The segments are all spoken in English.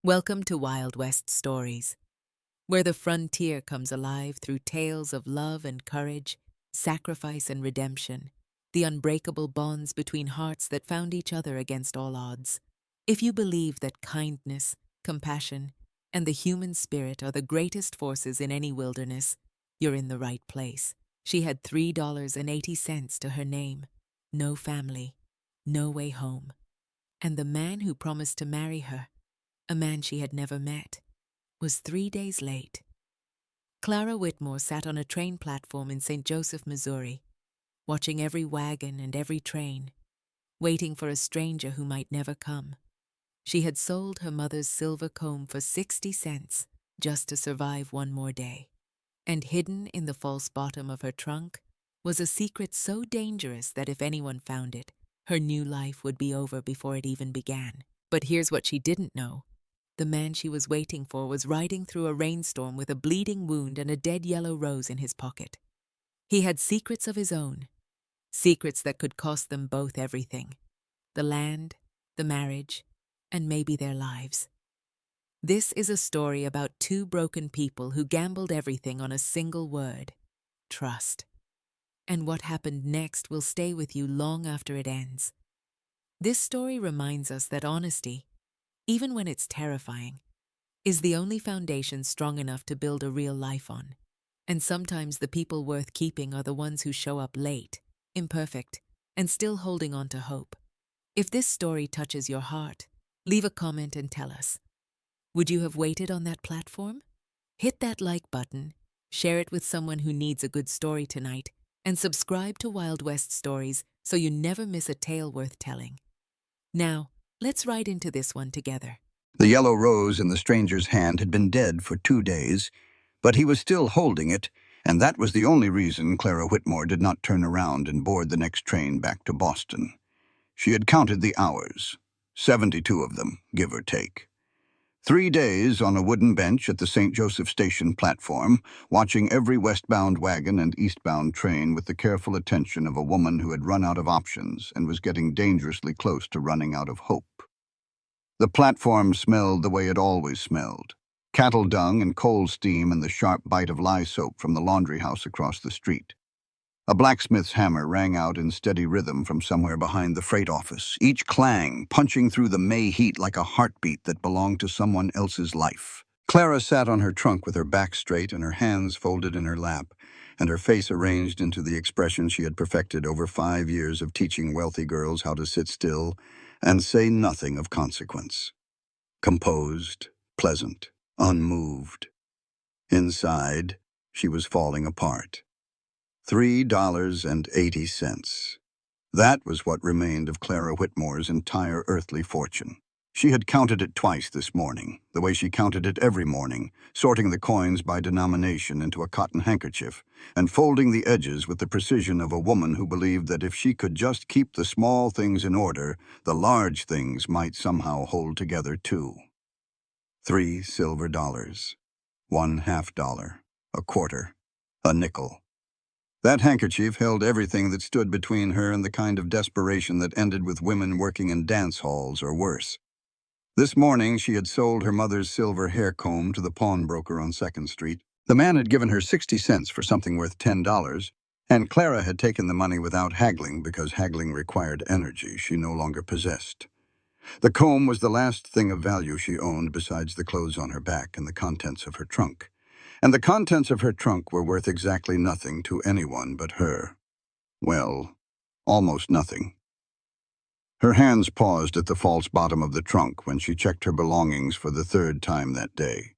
Welcome to Wild West Stories, where the frontier comes alive through tales of love and courage, sacrifice and redemption, the unbreakable bonds between hearts that found each other against all odds. If you believe that kindness, compassion, and the human spirit are the greatest forces in any wilderness, you're in the right place. She had $3.80 to her name, no family, no way home, and the man who promised to marry her, a man she had never met, was 3 days late. Clara Whitmore sat on a train platform in St. Joseph, Missouri, watching every wagon and every train, waiting for a stranger who might never come. She had sold her mother's silver comb for 60 cents just to survive one more day. And hidden in the false bottom of her trunk was a secret so dangerous that if anyone found it, her new life would be over before it even began. But here's what she didn't know. The man she was waiting for was riding through a rainstorm with a bleeding wound and a dead yellow rose in his pocket. He had secrets of his own, secrets that could cost them both everything: the land, the marriage, and maybe their lives. This is a story about two broken people who gambled everything on a single word: trust. And what happened next will stay with you long after it ends. This story reminds us that honesty, even when it's terrifying, is the only foundation strong enough to build a real life on. And sometimes the people worth keeping are the ones who show up late, imperfect, and still holding on to hope. If this story touches your heart, leave a comment and tell us. Would you have waited on that platform? Hit that like button, share it with someone who needs a good story tonight, and subscribe to Wild West Stories so you never miss a tale worth telling. Now, let's ride into this one together. The yellow rose in the stranger's hand had been dead for 2 days, but he was still holding it, and that was the only reason Clara Whitmore did not turn around and board the next train back to Boston. She had counted the hours, 72 of them, give or take. 3 days on a wooden bench at the St. Joseph Station platform, watching every westbound wagon and eastbound train with the careful attention of a woman who had run out of options and was getting dangerously close to running out of hope. The platform smelled the way it always smelled: cattle dung and coal steam and the sharp bite of lye soap from the laundry house across the street. A blacksmith's hammer rang out in steady rhythm from somewhere behind the freight office, each clang punching through the May heat like a heartbeat that belonged to someone else's life. Clara sat on her trunk with her back straight and her hands folded in her lap, and her face arranged into the expression she had perfected over 5 years of teaching wealthy girls how to sit still and say nothing of consequence. Composed, pleasant, unmoved. Inside, she was falling apart. $3.80. That was what remained of Clara Whitmore's entire earthly fortune. She had counted it twice this morning, the way she counted it every morning, sorting the coins by denomination into a cotton handkerchief, and folding the edges with the precision of a woman who believed that if she could just keep the small things in order, the large things might somehow hold together too. 3 silver dollars, $1/2, a quarter, a nickel. That handkerchief held everything that stood between her and the kind of desperation that ended with women working in dance halls or worse. This morning she had sold her mother's silver hair comb to the pawnbroker on 2nd Street. The man had given her 60 cents for something worth $10, and Clara had taken the money without haggling because haggling required energy she no longer possessed. The comb was the last thing of value she owned besides the clothes on her back and the contents of her trunk. And the contents of her trunk were worth exactly nothing to anyone but her. Well, almost nothing. Her hands paused at the false bottom of the trunk when she checked her belongings for the 3rd time that day.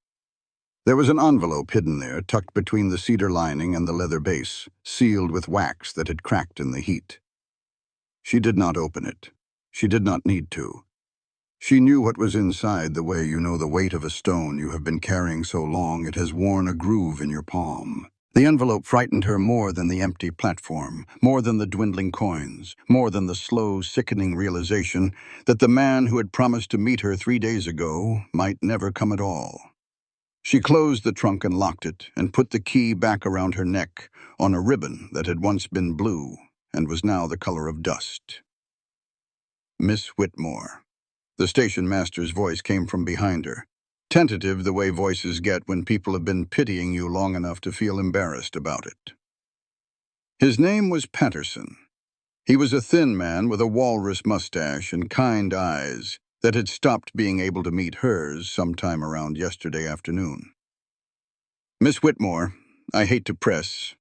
There was an envelope hidden there, tucked between the cedar lining and the leather base, sealed with wax that had cracked in the heat. She did not open it. She did not need to. She knew what was inside the way you know the weight of a stone you have been carrying so long it has worn a groove in your palm. The envelope frightened her more than the empty platform, more than the dwindling coins, more than the slow, sickening realization that the man who had promised to meet her 3 days ago might never come at all. She closed the trunk and locked it, and put the key back around her neck on a ribbon that had once been blue and was now the color of dust. Miss Whitmore. The station master's voice came from behind her. tentative the way voices get when people have been pitying you long enough to feel embarrassed about it. His name was Patterson. He was a thin man with a walrus mustache and kind eyes that had stopped being able to meet hers sometime around yesterday afternoon. Miss Whitmore, I hate to press,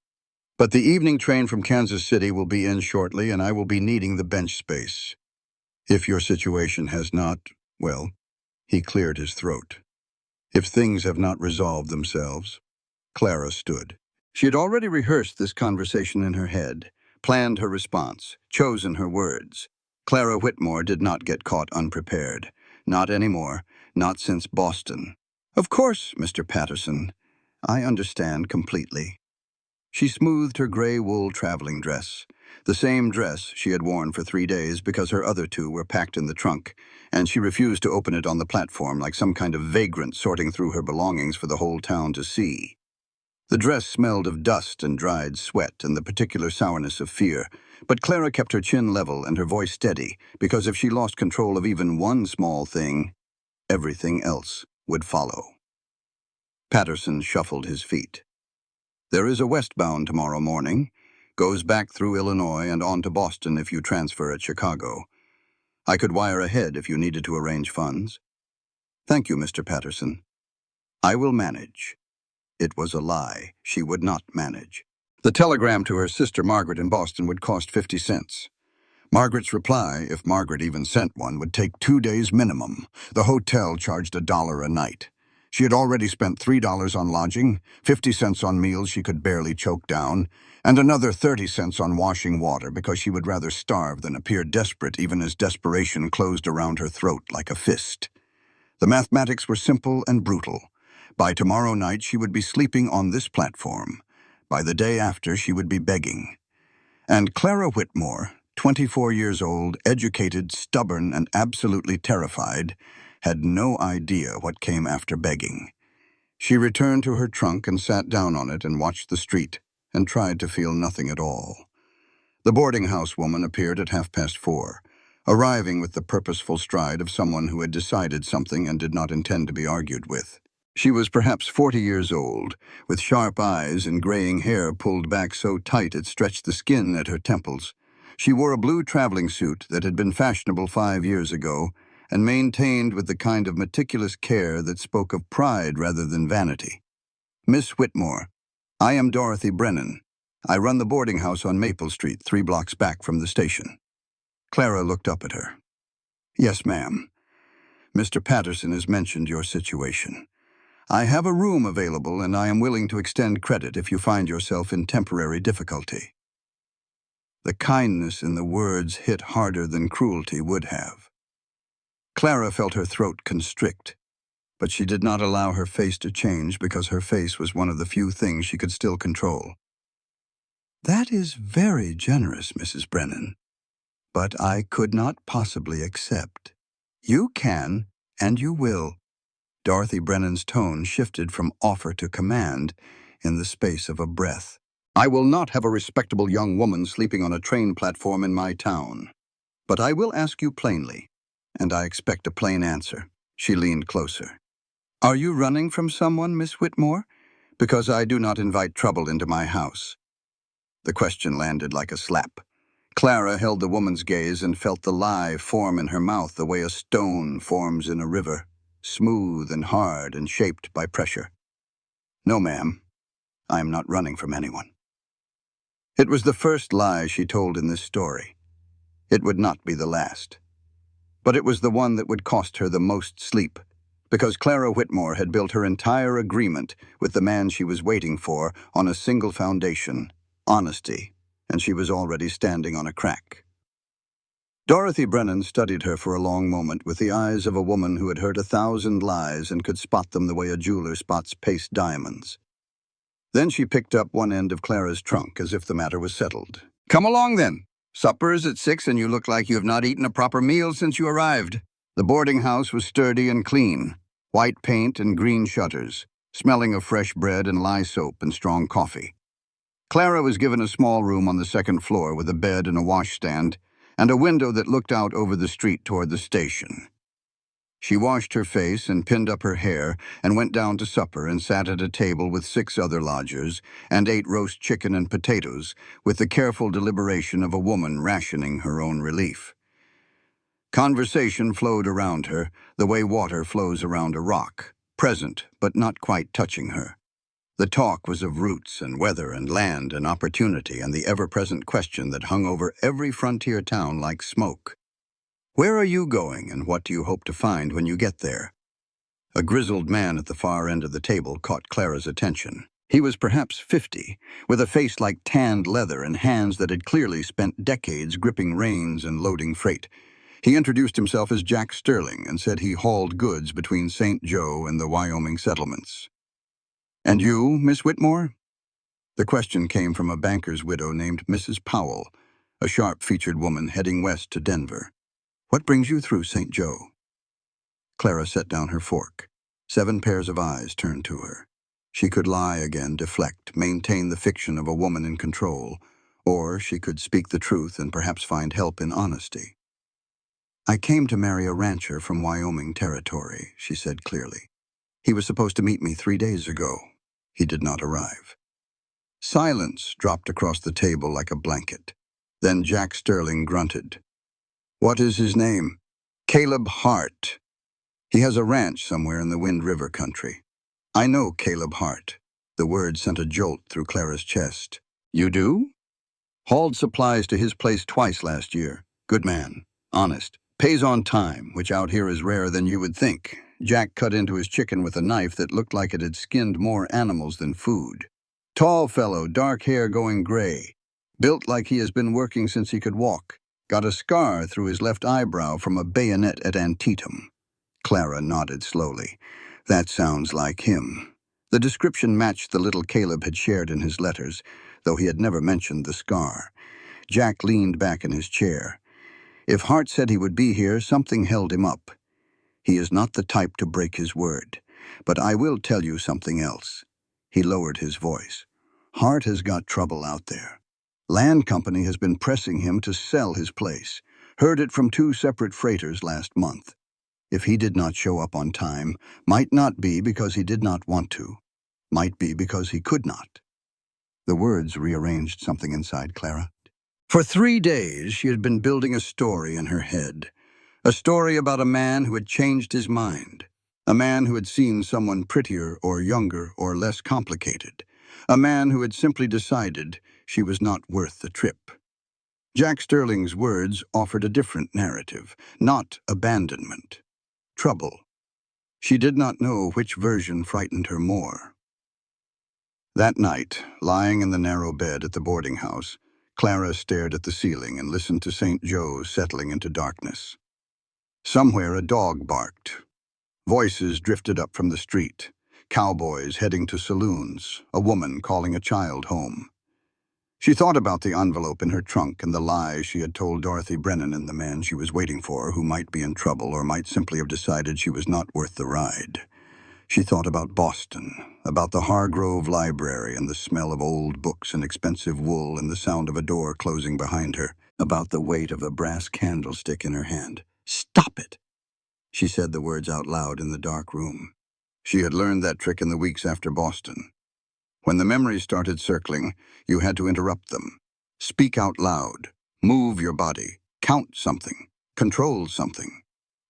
but the evening train from Kansas City will be in shortly and I will be needing the bench space. If your situation has not, well, he cleared his throat. If things have not resolved themselves, Clara stood. She had already rehearsed this conversation in her head, planned her response, chosen her words. Clara Whitmore did not get caught unprepared. Not anymore, not since Boston. Of course, Mr. Patterson. I understand completely. She smoothed her gray wool traveling dress, the same dress she had worn for 3 days because her other two were packed in the trunk, and she refused to open it on the platform like some kind of vagrant sorting through her belongings for the whole town to see. The dress smelled of dust and dried sweat and the particular sourness of fear, but Clara kept her chin level and her voice steady, because if she lost control of even one small thing, everything else would follow. Patterson shuffled his feet. There is a westbound tomorrow morning, goes back through Illinois and on to Boston if you transfer at Chicago. I could wire ahead if you needed to arrange funds. Thank you, Mr. Patterson. I will manage. It was a lie. She would not manage. The telegram to her sister Margaret in Boston would cost 50 cents. Margaret's reply, if Margaret even sent one, would take 2 days minimum. The hotel charged $1 a night. She had already spent $3 on lodging, 50 cents on meals she could barely choke down, and another 30 cents on washing water because she would rather starve than appear desperate even as desperation closed around her throat like a fist. The mathematics were simple and brutal. By tomorrow night she would be sleeping on this platform. By the day after she would be begging. And Clara Whitmore, 24 years old, educated, stubborn, and absolutely terrified, had no idea what came after begging. She returned to her trunk and sat down on it and watched the street, and tried to feel nothing at all. The boarding house woman appeared at 4:30, arriving with the purposeful stride of someone who had decided something and did not intend to be argued with. She was perhaps 40 years old, with sharp eyes and graying hair pulled back so tight it stretched the skin at her temples. She wore a blue traveling suit that had been fashionable 5 years ago, and maintained with the kind of meticulous care that spoke of pride rather than vanity. Miss Whitmore, I am Dorothy Brennan. I run the boarding house on Maple Street, 3 blocks back from the station. Clara looked up at her. Yes, ma'am. Mr. Patterson has mentioned your situation. I have a room available, and I am willing to extend credit if you find yourself in temporary difficulty. The kindness in the words hit harder than cruelty would have. Clara felt her throat constrict, but she did not allow her face to change because her face was one of the few things she could still control. That is very generous, Mrs. Brennan, but I could not possibly accept. You can, and you will. Dorothy Brennan's tone shifted from offer to command in the space of a breath. I will not have a respectable young woman sleeping on a train platform in my town. But I will ask you plainly, and I expect a plain answer. She leaned closer. Are you running from someone, Miss Whitmore? Because I do not invite trouble into my house. The question landed like a slap. Clara held the woman's gaze and felt the lie form in her mouth the way a stone forms in a river, smooth and hard and shaped by pressure. No, ma'am. I am not running from anyone. It was the first lie she told in this story. It would not be the last. But it was the one that would cost her the most sleep, because Clara Whitmore had built her entire agreement with the man she was waiting for on a single foundation, honesty, and she was already standing on a crack. Dorothy Brennan studied her for a long moment with the eyes of a woman who had heard 1,000 lies and could spot them the way a jeweler spots paste diamonds. Then she picked up one end of Clara's trunk as if the matter was settled. Come along, then. Supper is at 6, and you look like you have not eaten a proper meal since you arrived. The boarding house was sturdy and clean, white paint and green shutters, smelling of fresh bread and lye soap and strong coffee. Clara was given a small room on the 2nd floor with a bed and a washstand, and a window that looked out over the street toward the station. She washed her face and pinned up her hair and went down to supper and sat at a table with 6 other lodgers and ate roast chicken and potatoes with the careful deliberation of a woman rationing her own relief. Conversation flowed around her, the way water flows around a rock, present but not quite touching her. The talk was of roots and weather and land and opportunity and the ever-present question that hung over every frontier town like smoke. Where are you going and what do you hope to find when you get there? A grizzled man at the far end of the table caught Clara's attention. He was perhaps 50, with a face like tanned leather and hands that had clearly spent decades gripping reins and loading freight. He introduced himself as Jack Sterling and said he hauled goods between St. Joe and the Wyoming settlements. "And you, Miss Whitmore?" The question came from a banker's widow named Mrs. Powell, a sharp-featured woman heading west to Denver. "What brings you through St. Joe?" Clara set down her fork. 7 pairs of eyes turned to her. She could lie again, deflect, maintain the fiction of a woman in control, or she could speak the truth and perhaps find help in honesty. "I came to marry a rancher from Wyoming territory," she said clearly. "He was supposed to meet me 3 days ago. He did not arrive." Silence dropped across the table like a blanket. Then Jack Sterling grunted. "What is his name?" "Caleb Hart. He has a ranch somewhere in the Wind River country." "I know Caleb Hart." The word sent a jolt through Clara's chest. "You do?" "Hauled supplies to his place twice last year. Good man. Honest. Pays on time, which out here is rarer than you would think." Jack cut into his chicken with a knife that looked like it had skinned more animals than food. "Tall fellow, dark hair going gray. Built like he has been working since he could walk. Got a scar through his left eyebrow from a bayonet at Antietam." Clara nodded slowly. "That sounds like him." The description matched the little Caleb had shared in his letters, though he had never mentioned the scar. Jack leaned back in his chair. If Hart said he would be here, something held him up. He is not the type to break his word. But I will tell you something else. He lowered his voice. Hart has got trouble out there. Land company has been pressing him to sell his place. Heard it from 2 separate freighters last month. If he did not show up on time, might not be because he did not want to. Might be because he could not. The words rearranged something inside Clara. For 3 days, she had been building a story in her head. A story about a man who had changed his mind. A man who had seen someone prettier or younger or less complicated. A man who had simply decided she was not worth the trip. Jack Sterling's words offered a different narrative, not abandonment. Trouble. She did not know which version frightened her more. That night, lying in the narrow bed at the boarding house, Clara stared at the ceiling and listened to St. Joe settling into darkness. Somewhere a dog barked. Voices drifted up from the street. Cowboys heading to saloons, a woman calling a child home. She thought about the envelope in her trunk and the lies she had told Dorothy Brennan and the man she was waiting for, who might be in trouble or might simply have decided she was not worth the ride. She thought about Boston, about the Hargrove Library and the smell of old books and expensive wool and the sound of a door closing behind her, about the weight of a brass candlestick in her hand. "Stop it!" She said the words out loud in the dark room. She had learned that trick in the weeks after Boston. When the memories started circling, you had to interrupt them. Speak out loud. Move your body. Count something. Control something.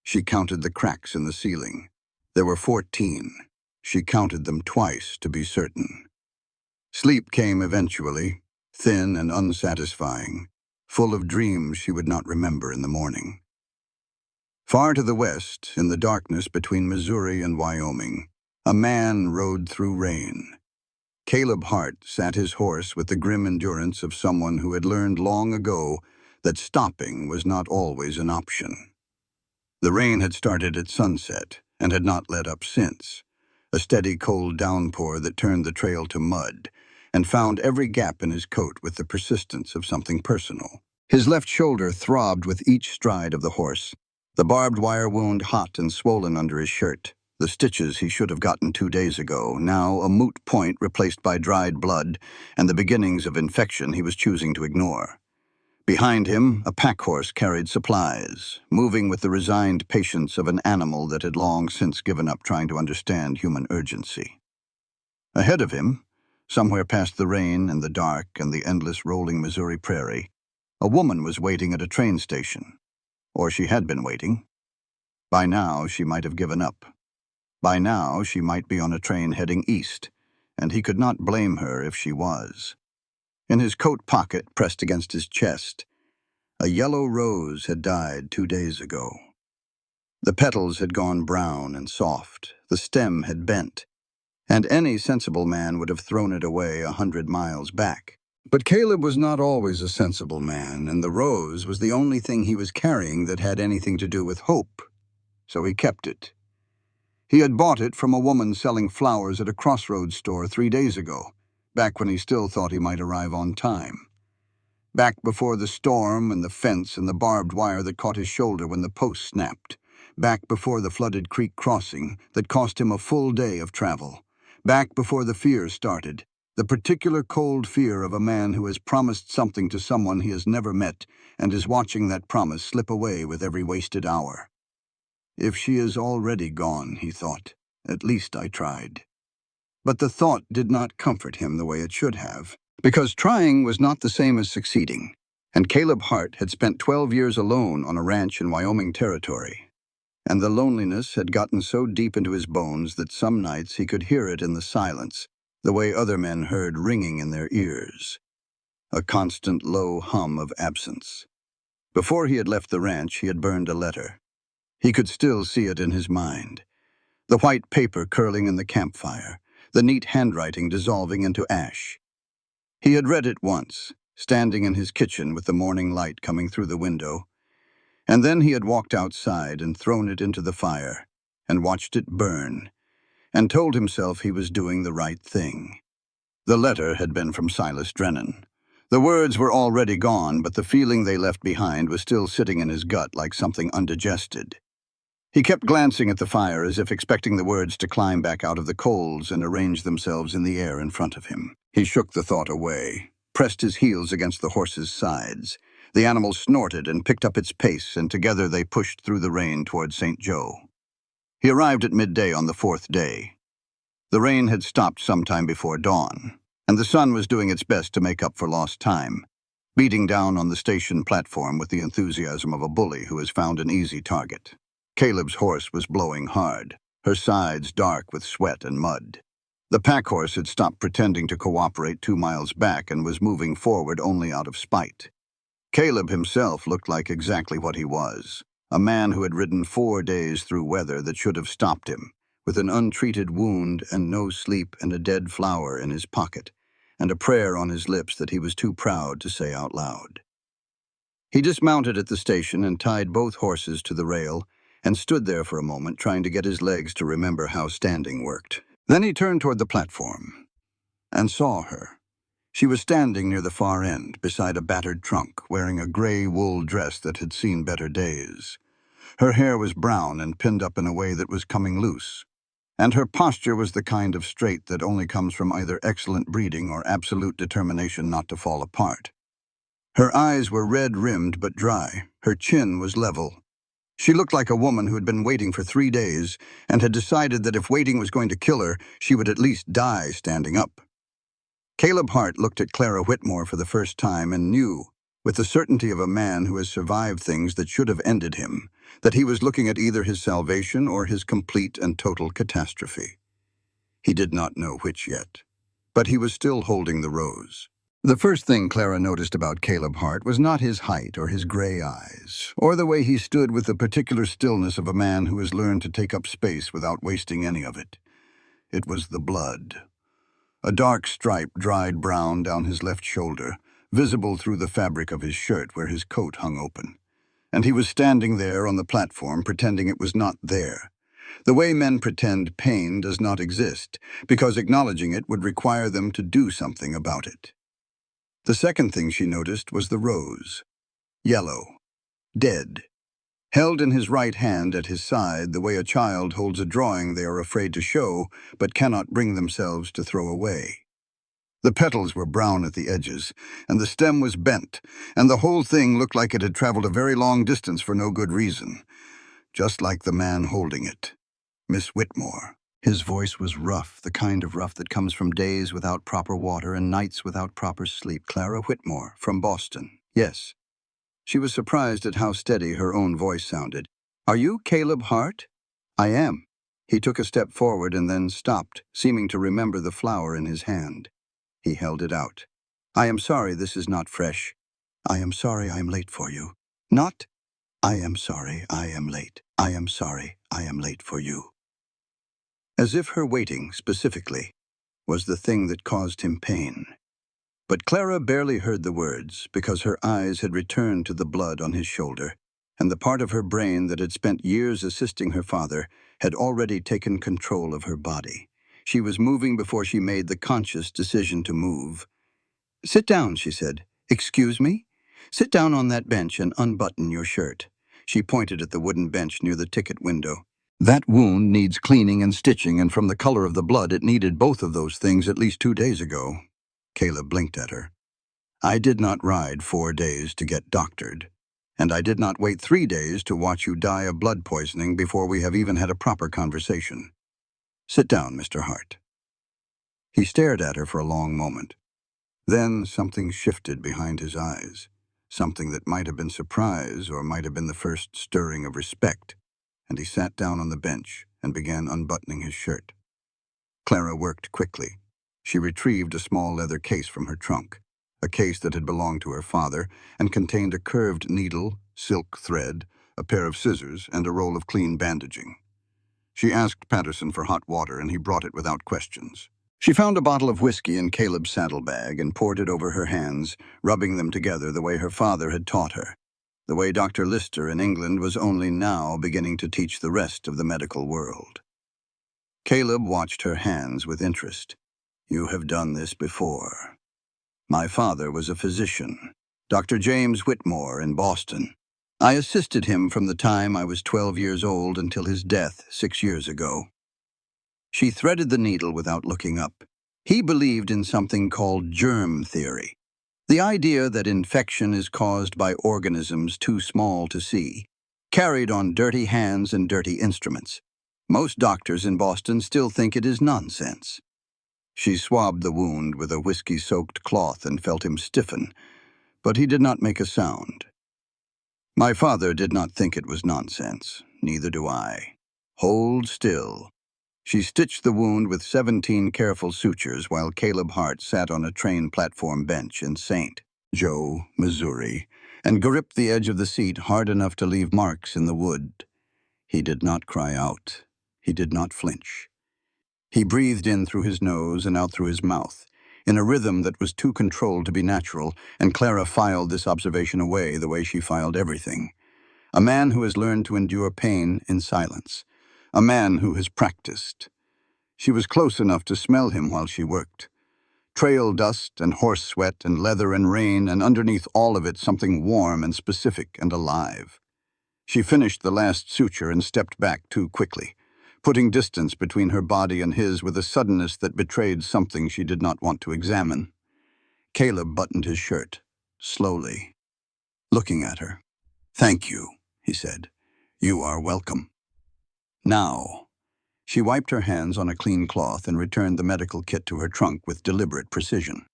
She counted the cracks in the ceiling. There were 14. She counted them twice to be certain. Sleep came eventually, thin and unsatisfying, full of dreams she would not remember in the morning. Far to the west, in the darkness between Missouri and Wyoming, a man rode through rain. Caleb Hart sat his horse with the grim endurance of someone who had learned long ago that stopping was not always an option. The rain had started at sunset and had not let up since, a steady cold downpour that turned the trail to mud and found every gap in his coat with the persistence of something personal. His left shoulder throbbed with each stride of the horse, the barbed wire wound hot and swollen under his shirt. The stitches he should have gotten 2 days ago, now a moot point replaced by dried blood and the beginnings of infection he was choosing to ignore. Behind him, a pack horse carried supplies, moving with the resigned patience of an animal that had long since given up trying to understand human urgency. Ahead of him, somewhere past the rain and the dark and the endless rolling Missouri prairie, a woman was waiting at a train station. Or she had been waiting. By now, she might have given up. By now, she might be on a train heading east, and he could not blame her if she was. In his coat pocket, pressed against his chest, a yellow rose had died 2 days ago. The petals had gone brown and soft, the stem had bent, and any sensible man would have thrown it away 100 miles back. But Caleb was not always a sensible man, and the rose was the only thing he was carrying that had anything to do with hope, so he kept it. He had bought it from a woman selling flowers at a crossroads store 3 days ago, back when he still thought he might arrive on time. Back before the storm and the fence and the barbed wire that caught his shoulder when the post snapped. Back before the flooded creek crossing that cost him a full day of travel. Back before the fear started, the particular cold fear of a man who has promised something to someone he has never met and is watching that promise slip away with every wasted hour. If she is already gone, he thought, at least I tried. But the thought did not comfort him the way it should have, because trying was not the same as succeeding, and Caleb Hart had spent 12 years alone on a ranch in Wyoming territory, and the loneliness had gotten so deep into his bones that some nights he could hear it in the silence, the way other men heard ringing in their ears, a constant low hum of absence. Before he had left the ranch, he had burned a letter. He could still see it in his mind, the white paper curling in the campfire, the neat handwriting dissolving into ash. He had read it once, standing in his kitchen with the morning light coming through the window, and then he had walked outside and thrown it into the fire and watched it burn, and told himself he was doing the right thing. The letter had been from Silas Drennan. The words were already gone, but the feeling they left behind was still sitting in his gut like something undigested. He kept glancing at the fire as if expecting the words to climb back out of the coals and arrange themselves in the air in front of him. He shook the thought away, pressed his heels against the horse's sides. The animal snorted and picked up its pace, and together they pushed through the rain toward St. Joe. He arrived at midday on the 4th day. The rain had stopped sometime before dawn, and the sun was doing its best to make up for lost time, beating down on the station platform with the enthusiasm of a bully who has found an easy target. Caleb's horse was blowing hard, her sides dark with sweat and mud. The pack horse had stopped pretending to cooperate 2 miles back and was moving forward only out of spite. Caleb himself looked like exactly what he was, a man who had ridden 4 days through weather that should have stopped him, with an untreated wound and no sleep and a dead flower in his pocket, and a prayer on his lips that he was too proud to say out loud. He dismounted at the station and tied both horses to the rail and stood there for a moment trying to get his legs to remember how standing worked. Then he turned toward the platform and saw her. She was standing near the far end, beside a battered trunk, wearing a gray wool dress that had seen better days. Her hair was brown and pinned up in a way that was coming loose, and her posture was the kind of straight that only comes from either excellent breeding or absolute determination not to fall apart. Her eyes were red-rimmed but dry. Her chin was level. She looked like a woman who had been waiting for 3 days and had decided that if waiting was going to kill her, she would at least die standing up. Caleb Hart looked at Clara Whitmore for the first time and knew, with the certainty of a man who has survived things that should have ended him, that he was looking at either his salvation or his complete and total catastrophe. He did not know which yet, but he was still holding the rose. The first thing Clara noticed about Caleb Hart was not his height or his gray eyes, or the way he stood with the particular stillness of a man who has learned to take up space without wasting any of it. It was the blood. A dark stripe dried brown down his left shoulder, visible through the fabric of his shirt where his coat hung open. And he was standing there on the platform pretending it was not there. The way men pretend pain does not exist, because acknowledging it would require them to do something about it. The second thing she noticed was the rose. Yellow. Dead. Held in his right hand at his side the way a child holds a drawing they are afraid to show but cannot bring themselves to throw away. The petals were brown at the edges, and the stem was bent, and the whole thing looked like it had traveled a very long distance for no good reason, just like the man holding it, Miss Whitmore. His voice was rough, the kind of rough that comes from days without proper water and nights without proper sleep. Clara Whitmore, from Boston. Yes. She was surprised at how steady her own voice sounded. Are you Caleb Hart? I am. He took a step forward and then stopped, seeming to remember the flower in his hand. He held it out. I am sorry this is not fresh. I am sorry I am late for you. Not, I am sorry I am late. I am sorry I am late for you. As if her waiting, specifically, was the thing that caused him pain. But Clara barely heard the words because her eyes had returned to the blood on his shoulder, and the part of her brain that had spent years assisting her father had already taken control of her body. She was moving before she made the conscious decision to move. Sit down, she said. Excuse me? Sit down on that bench and unbutton your shirt. She pointed at the wooden bench near the ticket window. That wound needs cleaning and stitching, and from the color of the blood, it needed both of those things at least 2 days ago. Caleb blinked at her. I did not ride 4 days to get doctored, and I did not wait 3 days to watch you die of blood poisoning before we have even had a proper conversation. Sit down, Mr. Hart. He stared at her for a long moment. Then something shifted behind his eyes, something that might have been surprise or might have been the first stirring of respect, and he sat down on the bench and began unbuttoning his shirt. Clara worked quickly. She retrieved a small leather case from her trunk, a case that had belonged to her father and contained a curved needle, silk thread, a pair of scissors, and a roll of clean bandaging. She asked Patterson for hot water, and he brought it without questions. She found a bottle of whiskey in Caleb's saddlebag and poured it over her hands, rubbing them together the way her father had taught her, the way Dr. Lister in England was only now beginning to teach the rest of the medical world. Caleb watched her hands with interest. You have done this before. My father was a physician, Dr. James Whitmore in Boston. I assisted him from the time I was 12 years old until his death 6 years ago. She threaded the needle without looking up. He believed in something called germ theory, the idea that infection is caused by organisms too small to see, carried on dirty hands and dirty instruments. Most doctors in Boston still think it is nonsense. She swabbed the wound with a whiskey-soaked cloth and felt him stiffen, but he did not make a sound. My father did not think it was nonsense. Neither do I. Hold still. She stitched the wound with 17 careful sutures while Caleb Hart sat on a train platform bench in St. Joe, Missouri, and gripped the edge of the seat hard enough to leave marks in the wood. He did not cry out. He did not flinch. He breathed in through his nose and out through his mouth, in a rhythm that was too controlled to be natural, and Clara filed this observation away the way she filed everything. A man who has learned to endure pain in silence. A man who has practiced. She was close enough to smell him while she worked. Trail dust and horse sweat and leather and rain, and underneath all of it something warm and specific and alive. She finished the last suture and stepped back too quickly, putting distance between her body and his with a suddenness that betrayed something she did not want to examine. Caleb buttoned his shirt, slowly, looking at her. Thank you, he said. You are welcome. Now. She wiped her hands on a clean cloth and returned the medical kit to her trunk with deliberate precision.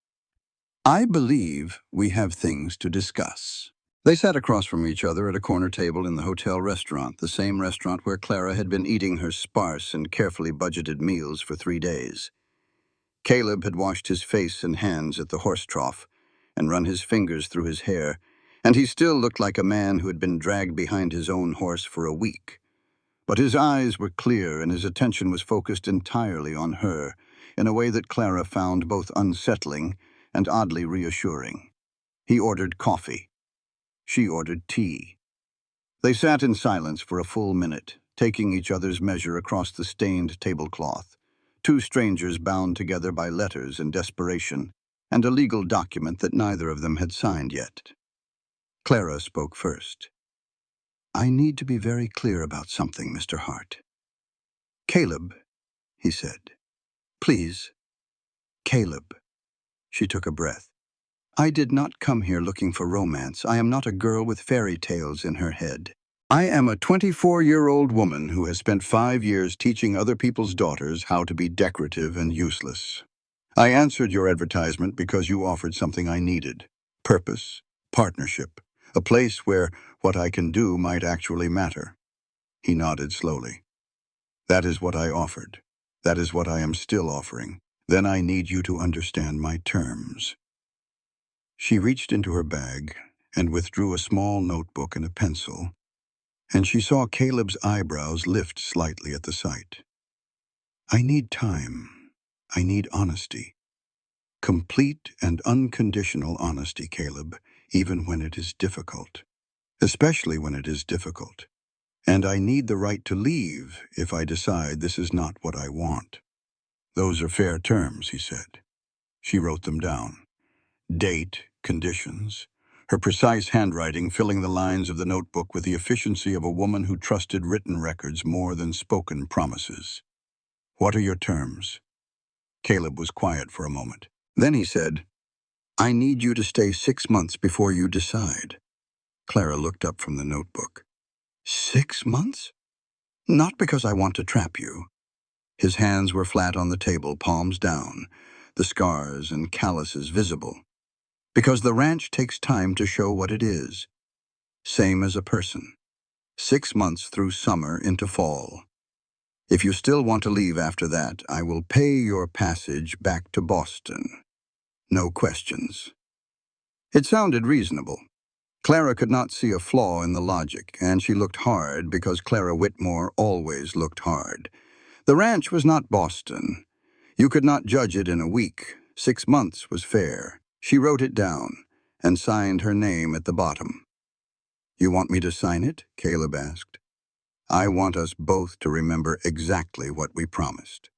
I believe we have things to discuss. They sat across from each other at a corner table in the hotel restaurant, the same restaurant where Clara had been eating her sparse and carefully budgeted meals for 3 days. Caleb had washed his face and hands at the horse trough and run his fingers through his hair, and he still looked like a man who had been dragged behind his own horse for a week. But his eyes were clear and his attention was focused entirely on her, in a way that Clara found both unsettling and oddly reassuring. He ordered coffee. She ordered tea. They sat in silence for a full minute, taking each other's measure across the stained tablecloth, two strangers bound together by letters and desperation, and a legal document that neither of them had signed yet. Clara spoke first. I need to be very clear about something, Mr. Hart. Caleb, he said. Please, Caleb. She took a breath. I did not come here looking for romance. I am not a girl with fairy tales in her head. I am a 24-year-old woman who has spent 5 years teaching other people's daughters how to be decorative and useless. I answered your advertisement because you offered something I needed. Purpose, partnership, a place where what I can do might actually matter. He nodded slowly. That is what I offered. That is what I am still offering. Then I need you to understand my terms. She reached into her bag and withdrew a small notebook and a pencil, and she saw Caleb's eyebrows lift slightly at the sight. I need time. I need honesty. Complete and unconditional honesty, Caleb, even when it is difficult. Especially when it is difficult. And I need the right to leave if I decide this is not what I want. Those are fair terms, he said. She wrote them down. Date, conditions, her precise handwriting filling the lines of the notebook with the efficiency of a woman who trusted written records more than spoken promises. What are your terms? Caleb was quiet for a moment. Then he said, I need you to stay 6 months before you decide. Clara looked up from the notebook. 6 months? Not because I want to trap you. His hands were flat on the table, palms down, the scars and calluses visible. Because the ranch takes time to show what it is. Same as a person. 6 months through summer into fall. If you still want to leave after that, I will pay your passage back to Boston. No questions. It sounded reasonable. Clara could not see a flaw in the logic, and she looked hard because Clara Whitmore always looked hard. The ranch was not Boston. You could not judge it in a week. 6 months was fair. She wrote it down and signed her name at the bottom. You want me to sign it? Caleb asked. I want us both to remember exactly what we promised.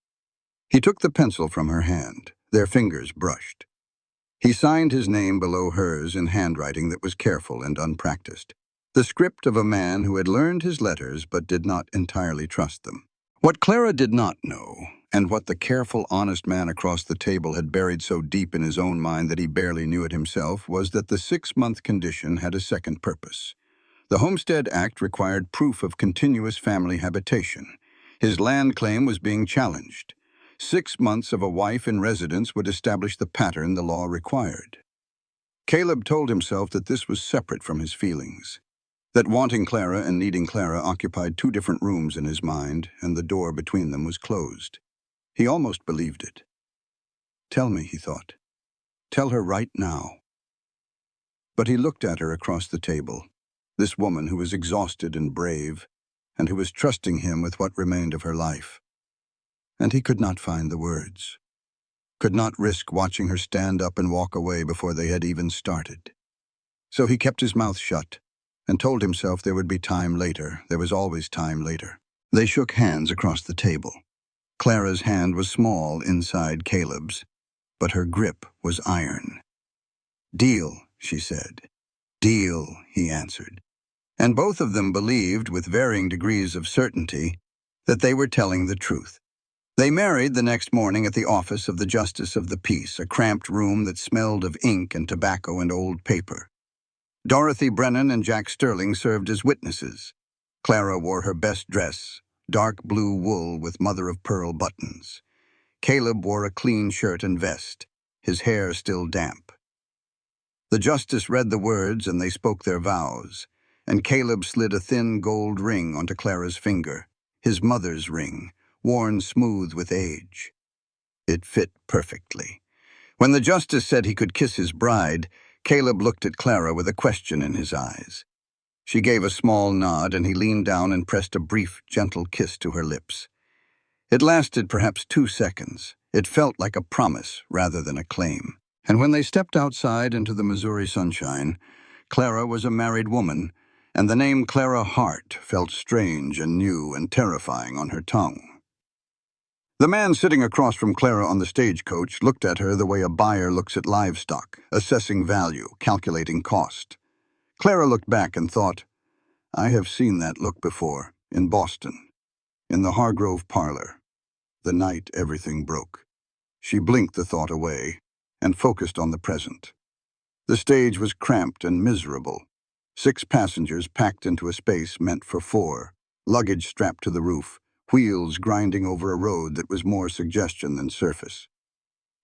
He took the pencil from her hand. Their fingers brushed. He signed his name below hers in handwriting that was careful and unpracticed. The script of a man who had learned his letters but did not entirely trust them. What Clara did not know, and what the careful, honest man across the table had buried so deep in his own mind that he barely knew it himself, was that the 6-month condition had a second purpose. The Homestead Act required proof of continuous family habitation. His land claim was being challenged. 6 months of a wife in residence would establish the pattern the law required. Caleb told himself that this was separate from his feelings, that wanting Clara and needing Clara occupied 2 different rooms in his mind, and the door between them was closed. He almost believed it. Tell me, he thought. Tell her right now. But he looked at her across the table, this woman who was exhausted and brave, and who was trusting him with what remained of her life. And he could not find the words, could not risk watching her stand up and walk away before they had even started. So he kept his mouth shut and told himself there would be time later. There was always time later. They shook hands across the table. Clara's hand was small inside Caleb's, but her grip was iron. Deal, she said. Deal, he answered. And both of them believed, with varying degrees of certainty, that they were telling the truth. They married the next morning at the office of the Justice of the Peace, a cramped room that smelled of ink and tobacco and old paper. Dorothy Brennan and Jack Sterling served as witnesses. Clara wore her best dress, dark blue wool with mother-of-pearl buttons. Caleb wore a clean shirt and vest, his hair still damp. The justice read the words and they spoke their vows, and Caleb slid a thin gold ring onto Clara's finger, his mother's ring, worn smooth with age. It fit perfectly. When the justice said he could kiss his bride, Caleb looked at Clara with a question in his eyes. She gave a small nod, and he leaned down and pressed a brief, gentle kiss to her lips. It lasted perhaps 2 seconds. It felt like a promise rather than a claim. And when they stepped outside into the Missouri sunshine, Clara was a married woman, and the name Clara Hart felt strange and new and terrifying on her tongue. The man sitting across from Clara on the stagecoach looked at her the way a buyer looks at livestock, assessing value, calculating cost. Clara looked back and thought, I have seen that look before, in Boston, in the Hargrove parlor, the night everything broke. She blinked the thought away. and focused on the present. The stage was cramped and miserable. 6 passengers packed into a space meant for 4, luggage strapped to the roof, wheels grinding over a road that was more suggestion than surface.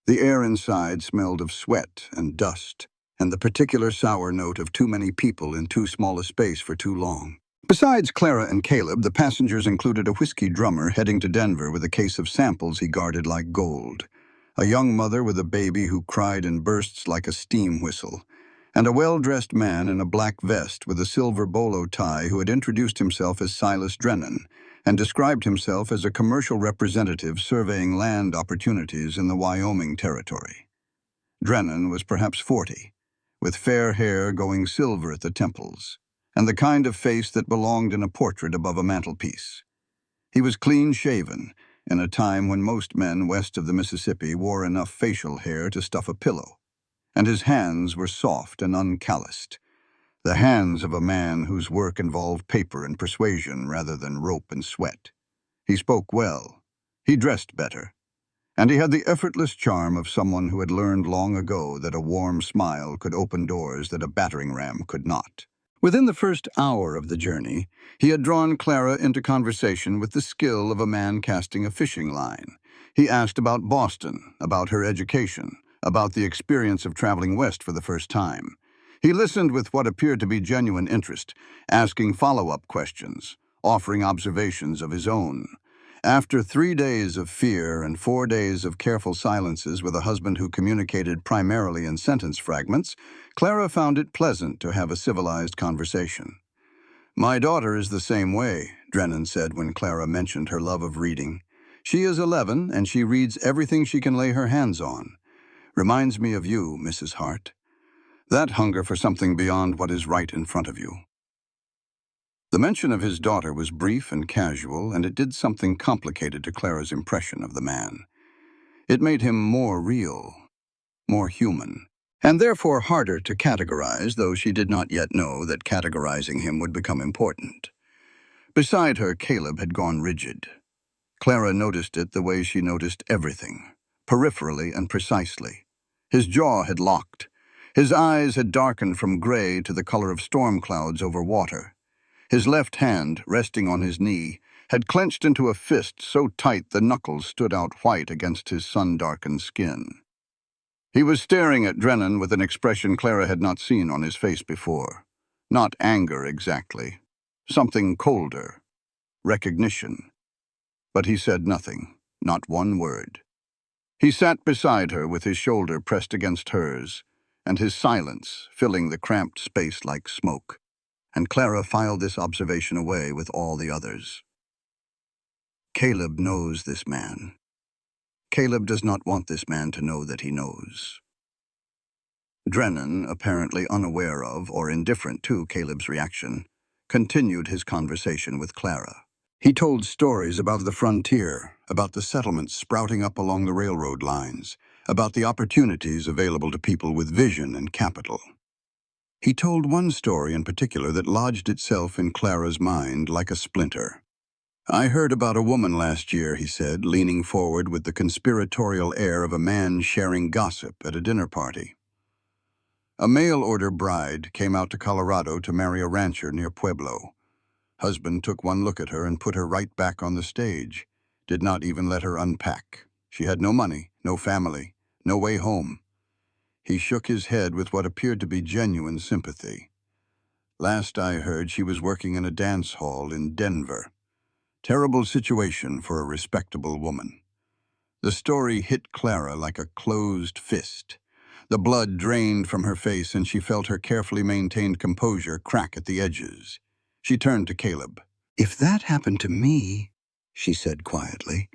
The air inside smelled of sweat and dust, and the particular sour note of too many people in too small a space for too long. Besides Clara and Caleb, the passengers included a whiskey drummer heading to Denver with a case of samples he guarded like gold, a young mother with a baby who cried in bursts like a steam whistle, and a well-dressed man in a black vest with a silver bolo tie who had introduced himself as Silas Drennan and described himself as a commercial representative surveying land opportunities in the Wyoming Territory. Drennan was perhaps 40, with fair hair going silver at the temples, and the kind of face that belonged in a portrait above a mantelpiece. He was clean-shaven, in a time when most men west of the Mississippi wore enough facial hair to stuff a pillow, and his hands were soft and uncalloused, the hands of a man whose work involved paper and persuasion rather than rope and sweat. He spoke well, he dressed better, and he had the effortless charm of someone who had learned long ago that a warm smile could open doors that a battering ram could not. Within the first hour of the journey, he had drawn Clara into conversation with the skill of a man casting a fishing line. He asked about Boston, about her education, about the experience of traveling west for the first time. He listened with what appeared to be genuine interest, asking follow-up questions, offering observations of his own. After 3 days of fear and 4 days of careful silences with a husband who communicated primarily in sentence fragments, Clara found it pleasant to have a civilized conversation. "My daughter is the same way," Drennan said when Clara mentioned her love of reading. "She is 11, and she reads everything she can lay her hands on. Reminds me of you, Mrs. Hart. That hunger for something beyond what is right in front of you." The mention of his daughter was brief and casual, and it did something complicated to Clara's impression of the man. It made him more real, more human, and therefore harder to categorize, though she did not yet know that categorizing him would become important. Beside her, Caleb had gone rigid. Clara noticed it the way she noticed everything, peripherally and precisely. His jaw had locked. His eyes had darkened from gray to the color of storm clouds over water. His left hand, resting on his knee, had clenched into a fist so tight the knuckles stood out white against his sun-darkened skin. He was staring at Drennan with an expression Clara had not seen on his face before. Not anger exactly. Something colder. Recognition. But he said nothing, not one word. He sat beside her with his shoulder pressed against hers, and his silence filling the cramped space like smoke. And Clara filed this observation away with all the others. Caleb knows this man. Caleb does not want this man to know that he knows. Drennan, apparently unaware of or indifferent to Caleb's reaction, continued his conversation with Clara. He told stories about the frontier, about the settlements sprouting up along the railroad lines, about the opportunities available to people with vision and capital. He told one story in particular that lodged itself in Clara's mind like a splinter. "I heard about a woman last year," he said, leaning forward with the conspiratorial air of a man sharing gossip at a dinner party. "A mail-order bride came out to Colorado to marry a rancher near Pueblo. Husband took one look at her and put her right back on the stage. Did not even let her unpack. She had no money, no family, no way home." He shook his head with what appeared to be genuine sympathy. "Last I heard, she was working in a dance hall in Denver. Terrible situation for a respectable woman." The story hit Clara like a closed fist. The blood drained from her face, and she felt her carefully maintained composure crack at the edges. She turned to Caleb. "If that happened to me," she said quietly,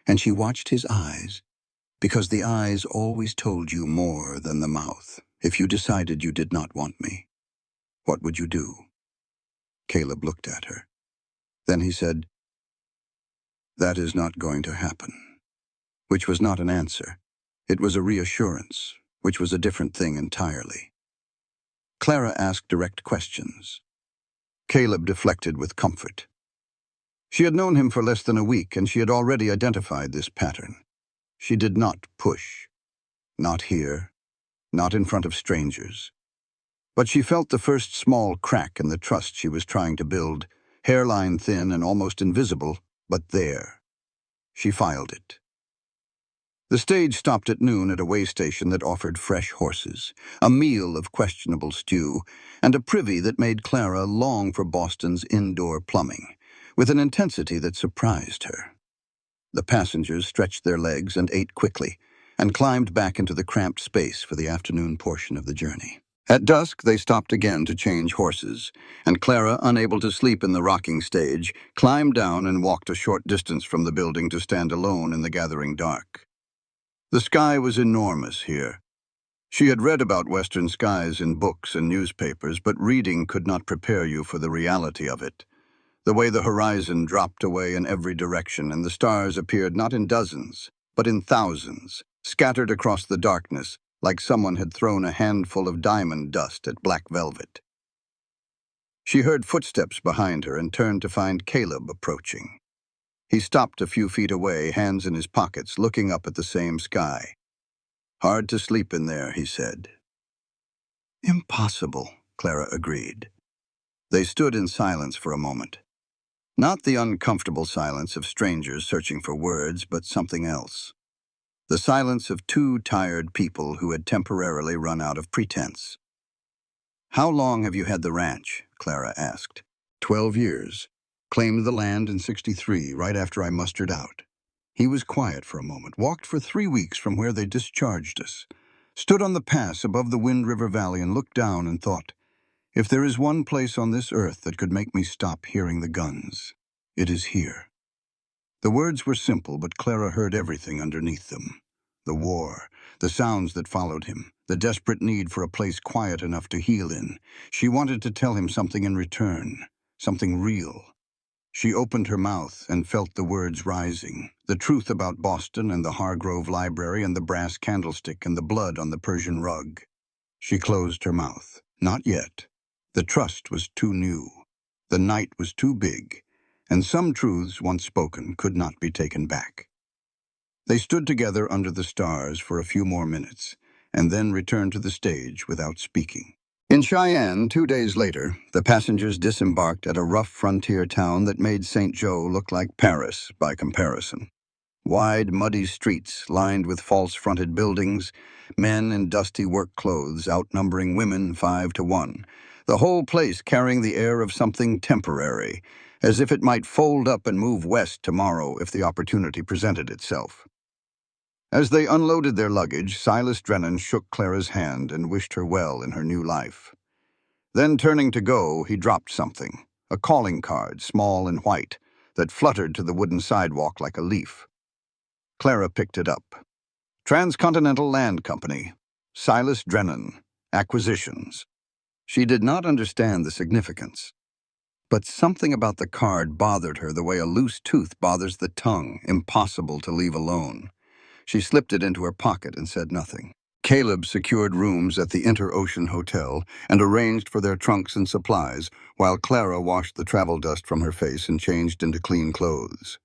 and she watched his eyes, because the eyes always told you more than the mouth. "If you decided you did not want me, what would you do?" Caleb looked at her. Then he said, "That is not going to happen," which was not an answer. It was a reassurance, which was a different thing entirely. Clara asked direct questions. Caleb deflected with comfort. She had known him for less than a week, and she had already identified this pattern. She did not push. Not here, not in front of strangers. But she felt the first small crack in the trust she was trying to build, hairline thin and almost invisible, but there. She filed it. The stage stopped at noon at a way station that offered fresh horses, a meal of questionable stew, and a privy that made Clara long for Boston's indoor plumbing, with an intensity that surprised her. The passengers stretched their legs and ate quickly, and climbed back into the cramped space for the afternoon portion of the journey. At dusk, they stopped again to change horses, and Clara, unable to sleep in the rocking stage, climbed down and walked a short distance from the building to stand alone in the gathering dark. The sky was enormous here. She had read about western skies in books and newspapers, but reading could not prepare you for the reality of it. The way the horizon dropped away in every direction, and the stars appeared not in dozens, but in thousands, scattered across the darkness, like someone had thrown a handful of diamond dust at black velvet. She heard footsteps behind her and turned to find Caleb approaching. He stopped a few feet away, hands in his pockets, looking up at the same sky. "Hard to sleep in there," he said. "Impossible," Clara agreed. They stood in silence for a moment. Not the uncomfortable silence of strangers searching for words, but something else. The silence of two tired people who had temporarily run out of pretense. "How long have you had the ranch?" Clara asked. 12 years. Claimed the land in '63, right after I mustered out." He was quiet for a moment, walked for 3 weeks from where they discharged us, stood on the pass above the Wind River Valley and looked down and thought, if there is one place on this earth that could make me stop hearing the guns, it is here. The words were simple, but Clara heard everything underneath them. The war, the sounds that followed him, the desperate need for a place quiet enough to heal in. She wanted to tell him something in return, something real. She opened her mouth and felt the words rising, the truth about Boston and the Hargrove Library and the brass candlestick and the blood on the Persian rug. She closed her mouth. Not yet. The trust was too new. The night was too big, and some truths once spoken could not be taken back. They stood together under the stars for a few more minutes, and then returned to the stage without speaking. In Cheyenne, 2 days later, the passengers disembarked at a rough frontier town that made St. Joe look like Paris by comparison. Wide, muddy streets lined with false-fronted buildings, men in dusty work clothes outnumbering women 5 to 1, the whole place carrying the air of something temporary, as if it might fold up and move west tomorrow if the opportunity presented itself. As they unloaded their luggage, Silas Drennan shook Clara's hand and wished her well in her new life. Then, turning to go, he dropped something, a calling card, small and white, that fluttered to the wooden sidewalk like a leaf. Clara picked it up. Transcontinental Land Company, Silas Drennan, Acquisitions. She did not understand the significance, but something about the card bothered her the way a loose tooth bothers the tongue, impossible to leave alone. She slipped it into her pocket and said nothing. Caleb secured rooms at the Inter-Ocean Hotel and arranged for their trunks and supplies, while Clara washed the travel dust from her face and changed into clean clothes.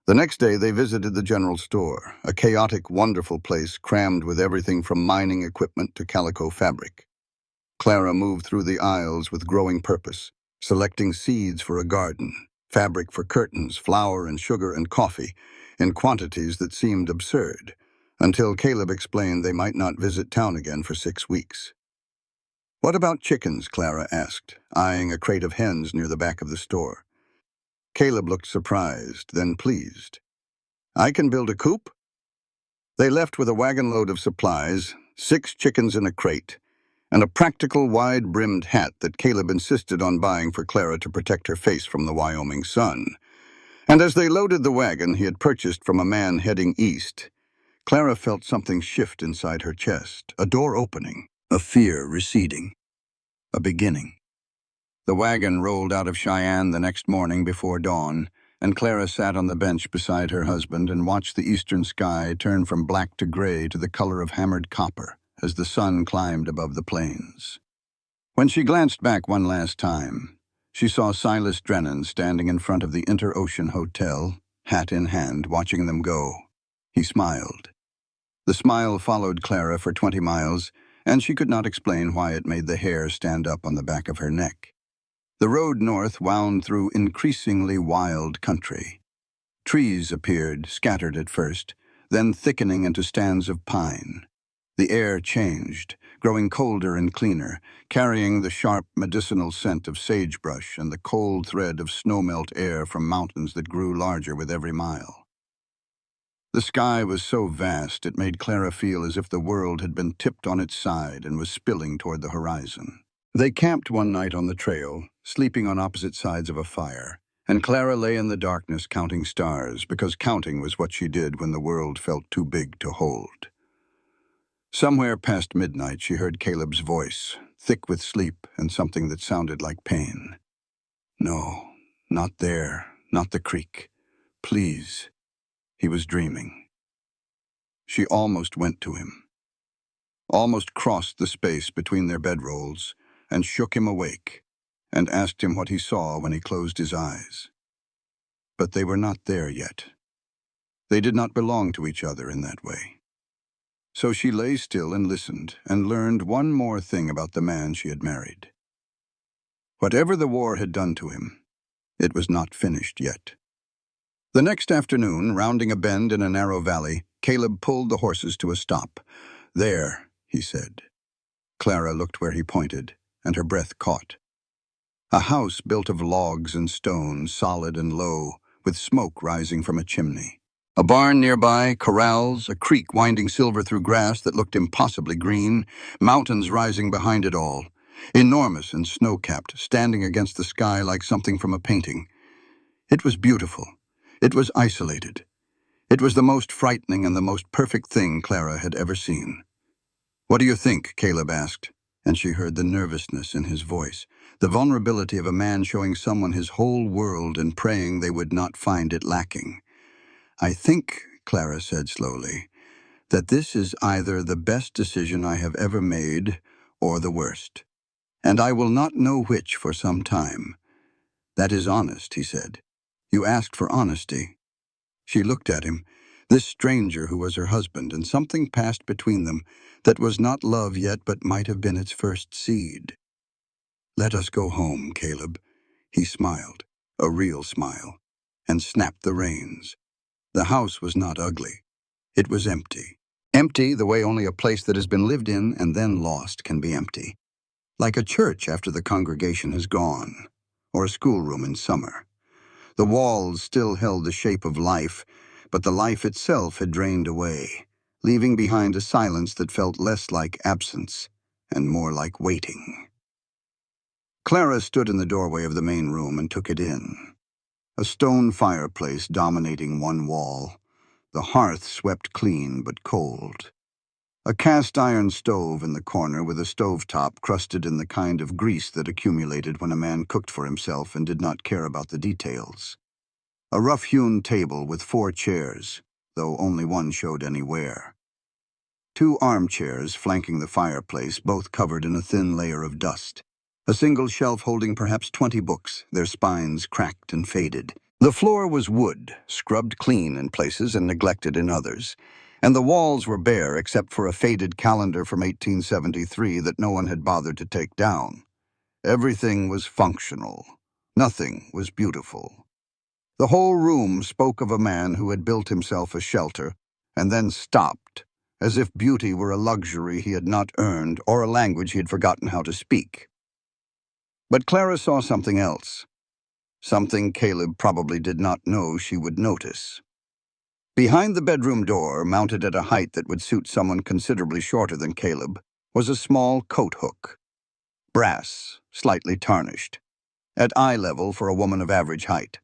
The next day they visited the general store, a chaotic, wonderful place crammed with everything from mining equipment to calico fabric. Clara moved through the aisles with growing purpose, selecting seeds for a garden, fabric for curtains, flour and sugar and coffee, in quantities that seemed absurd, until Caleb explained they might not visit town again for 6 weeks. "What about chickens?" Clara asked, eyeing a crate of hens near the back of the store. Caleb looked surprised, then pleased. "I can build a coop?" They left with a wagon load of supplies, 6 chickens in a crate, and a practical wide-brimmed hat that Caleb insisted on buying for Clara to protect her face from the Wyoming sun. And as they loaded the wagon he had purchased from a man heading east, Clara felt something shift inside her chest, a door opening, a fear receding, a beginning. The wagon rolled out of Cheyenne the next morning before dawn, and Clara sat on the bench beside her husband and watched the eastern sky turn from black to gray to the color of hammered copper as the sun climbed above the plains. When she glanced back one last time, she saw Silas Drennan standing in front of the Inter-Ocean Hotel, hat in hand, watching them go. He smiled. The smile followed Clara for 20 miles, and she could not explain why it made the hair stand up on the back of her neck. The road north wound through increasingly wild country. Trees appeared, scattered at first, then thickening into stands of pine. The air changed, growing colder and cleaner, carrying the sharp medicinal scent of sagebrush and the cold thread of snowmelt air from mountains that grew larger with every mile. The sky was so vast it made Clara feel as if the world had been tipped on its side and was spilling toward the horizon. They camped one night on the trail, sleeping on opposite sides of a fire, and Clara lay in the darkness counting stars, because counting was what she did when the world felt too big to hold. Somewhere past midnight she heard Caleb's voice, thick with sleep and something that sounded like pain. "No, not there, not the creek. Please." He was dreaming. She almost went to him, almost crossed the space between their bedrolls, and shook him awake, and asked him what he saw when he closed his eyes. But they were not there yet. They did not belong to each other in that way. So she lay still and listened, and learned one more thing about the man she had married. Whatever the war had done to him, it was not finished yet. The next afternoon, rounding a bend in a narrow valley, Caleb pulled the horses to a stop. "There," he said. Clara looked where he pointed, and her breath caught. A house built of logs and stone, solid and low, with smoke rising from a chimney. A barn nearby, corrals, a creek winding silver through grass that looked impossibly green, mountains rising behind it all, enormous and snow-capped, standing against the sky like something from a painting. It was beautiful. It was isolated. It was the most frightening and the most perfect thing Clara had ever seen. "What do you think?" Caleb asked, and she heard the nervousness in his voice, the vulnerability of a man showing someone his whole world and praying they would not find it lacking. "I think," Clara said slowly, "that this is either the best decision I have ever made or the worst. And I will not know which for some time." "That is honest," he said. "You asked for honesty." She looked at him, this stranger who was her husband, and something passed between them that was not love yet but might have been its first seed. "Let us go home, Caleb." He smiled, a real smile, and snapped the reins. The house was not ugly. It was empty. Empty the way only a place that has been lived in and then lost can be empty. Like a church after the congregation has gone, or a schoolroom in summer. The walls still held the shape of life, but the life itself had drained away, leaving behind a silence that felt less like absence and more like waiting. Clara stood in the doorway of the main room and took it in. A stone fireplace dominating one wall, the hearth swept clean but cold. A cast-iron stove in the corner with a stovetop crusted in the kind of grease that accumulated when a man cooked for himself and did not care about the details. A rough-hewn table with 4 chairs, though only one showed any wear. 2 armchairs flanking the fireplace, both covered in a thin layer of dust. A single shelf holding perhaps 20 books, their spines cracked and faded. The floor was wood, scrubbed clean in places and neglected in others, and the walls were bare except for a faded calendar from 1873 that no one had bothered to take down. Everything was functional. Nothing was beautiful. The whole room spoke of a man who had built himself a shelter and then stopped, as if beauty were a luxury he had not earned or a language he had forgotten how to speak. But Clara saw something else. Something Caleb probably did not know she would notice. Behind the bedroom door, mounted at a height that would suit someone considerably shorter than Caleb, was a small coat hook. Brass, slightly tarnished. At eye level for a woman of average height.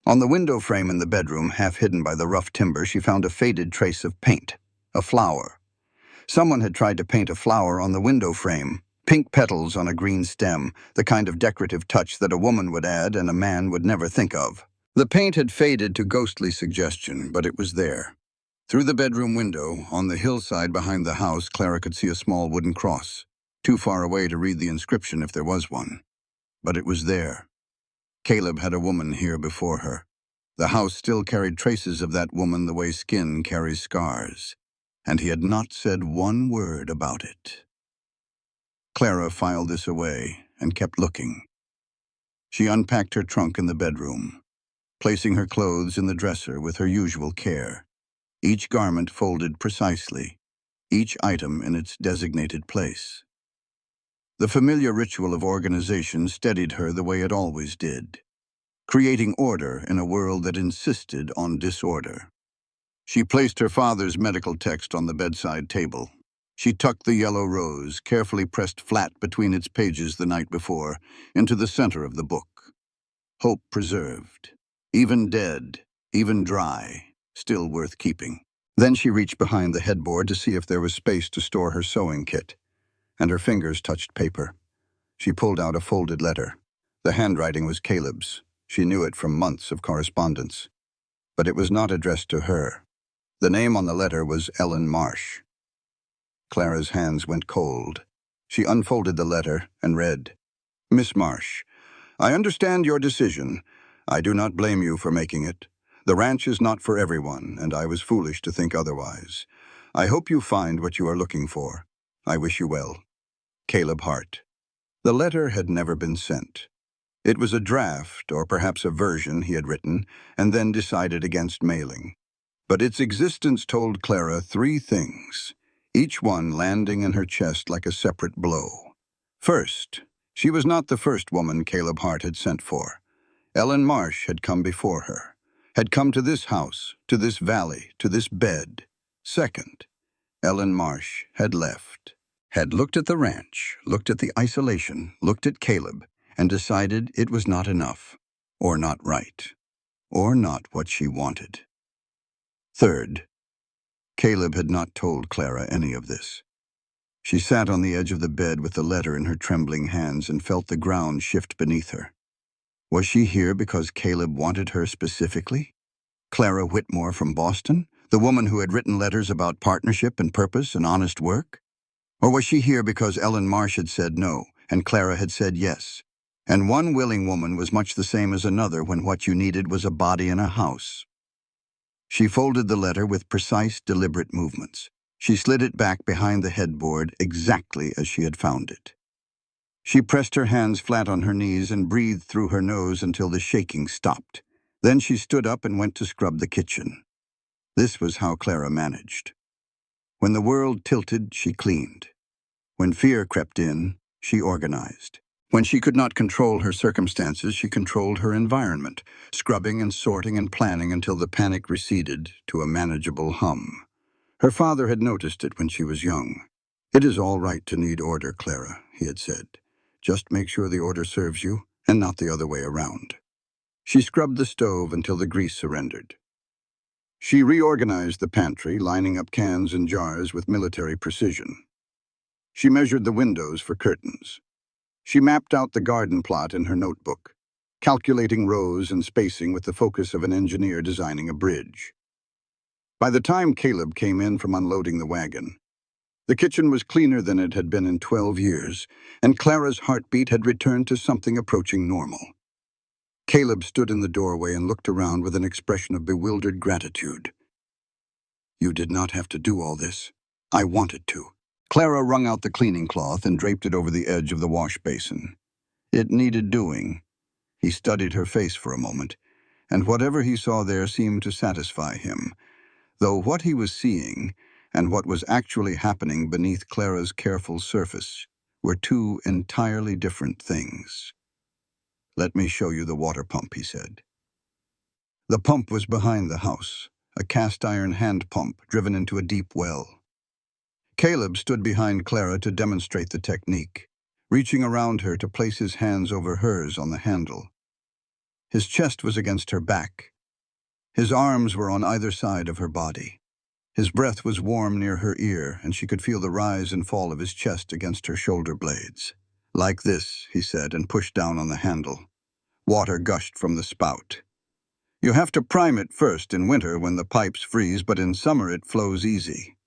On the window frame in the bedroom, half hidden by the rough timber, she found a faded trace of paint. A flower. Someone had tried to paint a flower on the window frame. Pink petals on a green stem, the kind of decorative touch that a woman would add and a man would never think of. The paint had faded to ghostly suggestion, but it was there. Through the bedroom window, on the hillside behind the house, Clara could see a small wooden cross, too far away to read the inscription if there was one. But it was there. Caleb had a woman here before her. The house still carried traces of that woman the way skin carries scars. and he had not said one word about it. Clara filed this away and kept looking. She unpacked her trunk in the bedroom, placing her clothes in the dresser with her usual care, each garment folded precisely, each item in its designated place. The familiar ritual of organization steadied her the way it always did, creating order in a world that insisted on disorder. She placed her father's medical text on the bedside table. She tucked the yellow rose, carefully pressed flat between its pages the night before, into the center of the book. Hope preserved. Even dead, even dry, still worth keeping. Then she reached behind the headboard to see if there was space to store her sewing kit, and her fingers touched paper. She pulled out a folded letter. The handwriting was Caleb's. She knew it from months of correspondence. But it was not addressed to her. The name on the letter was Ellen Marsh. Clara's hands went cold. She unfolded the letter and read, "Miss Marsh, I understand your decision. I do not blame you for making it. The ranch is not for everyone, and I was foolish to think otherwise. I hope you find what you are looking for. I wish you well. Caleb Hart." The letter had never been sent. It was a draft, or perhaps a version he had written, and then decided against mailing. But its existence told Clara three things, each one landing in her chest like a separate blow. First, she was not the first woman Caleb Hart had sent for. Ellen Marsh had come before her, had come to this house, to this valley, to this bed. Second, Ellen Marsh had left, had looked at the ranch, looked at the isolation, looked at Caleb, and decided it was not enough, or not right, or not what she wanted. Third, Caleb had not told Clara any of this. She sat on the edge of the bed with the letter in her trembling hands and felt the ground shift beneath her. Was she here because Caleb wanted her specifically? Clara Whitmore from Boston, the woman who had written letters about partnership and purpose and honest work? Or was she here because Ellen Marsh had said no, and Clara had said yes? And one willing woman was much the same as another when what you needed was a body in a house. She folded the letter with precise, deliberate movements. She slid it back behind the headboard exactly as she had found it. She pressed her hands flat on her knees and breathed through her nose until the shaking stopped. Then she stood up and went to scrub the kitchen. This was how Clara managed. When the world tilted, she cleaned. When fear crept in, she organized. When she could not control her circumstances, she controlled her environment, scrubbing and sorting and planning until the panic receded to a manageable hum. Her father had noticed it when she was young. "It is all right to need order, Clara," he had said. "Just make sure the order serves you, and not the other way around." She scrubbed the stove until the grease surrendered. She reorganized the pantry, lining up cans and jars with military precision. She measured the windows for curtains. She mapped out the garden plot in her notebook, calculating rows and spacing with the focus of an engineer designing a bridge. By the time Caleb came in from unloading the wagon, the kitchen was cleaner than it had been in 12 years, and Clara's heartbeat had returned to something approaching normal. Caleb stood in the doorway and looked around with an expression of bewildered gratitude. "You did not have to do all this. I wanted to." Clara wrung out the cleaning cloth and draped it over the edge of the wash basin. It needed doing. He studied her face for a moment, and whatever he saw there seemed to satisfy him, though what he was seeing and what was actually happening beneath Clara's careful surface were two entirely different things. "Let me show you the water pump," he said. The pump was behind the house, a cast-iron hand pump driven into a deep well. Caleb stood behind Clara to demonstrate the technique, reaching around her to place his hands over hers on the handle. His chest was against her back. His arms were on either side of her body. His breath was warm near her ear, and she could feel the rise and fall of his chest against her shoulder blades. "Like this," he said, and pushed down on the handle. Water gushed from the spout. "You have to prime it first in winter when the pipes freeze, but in summer it flows easy."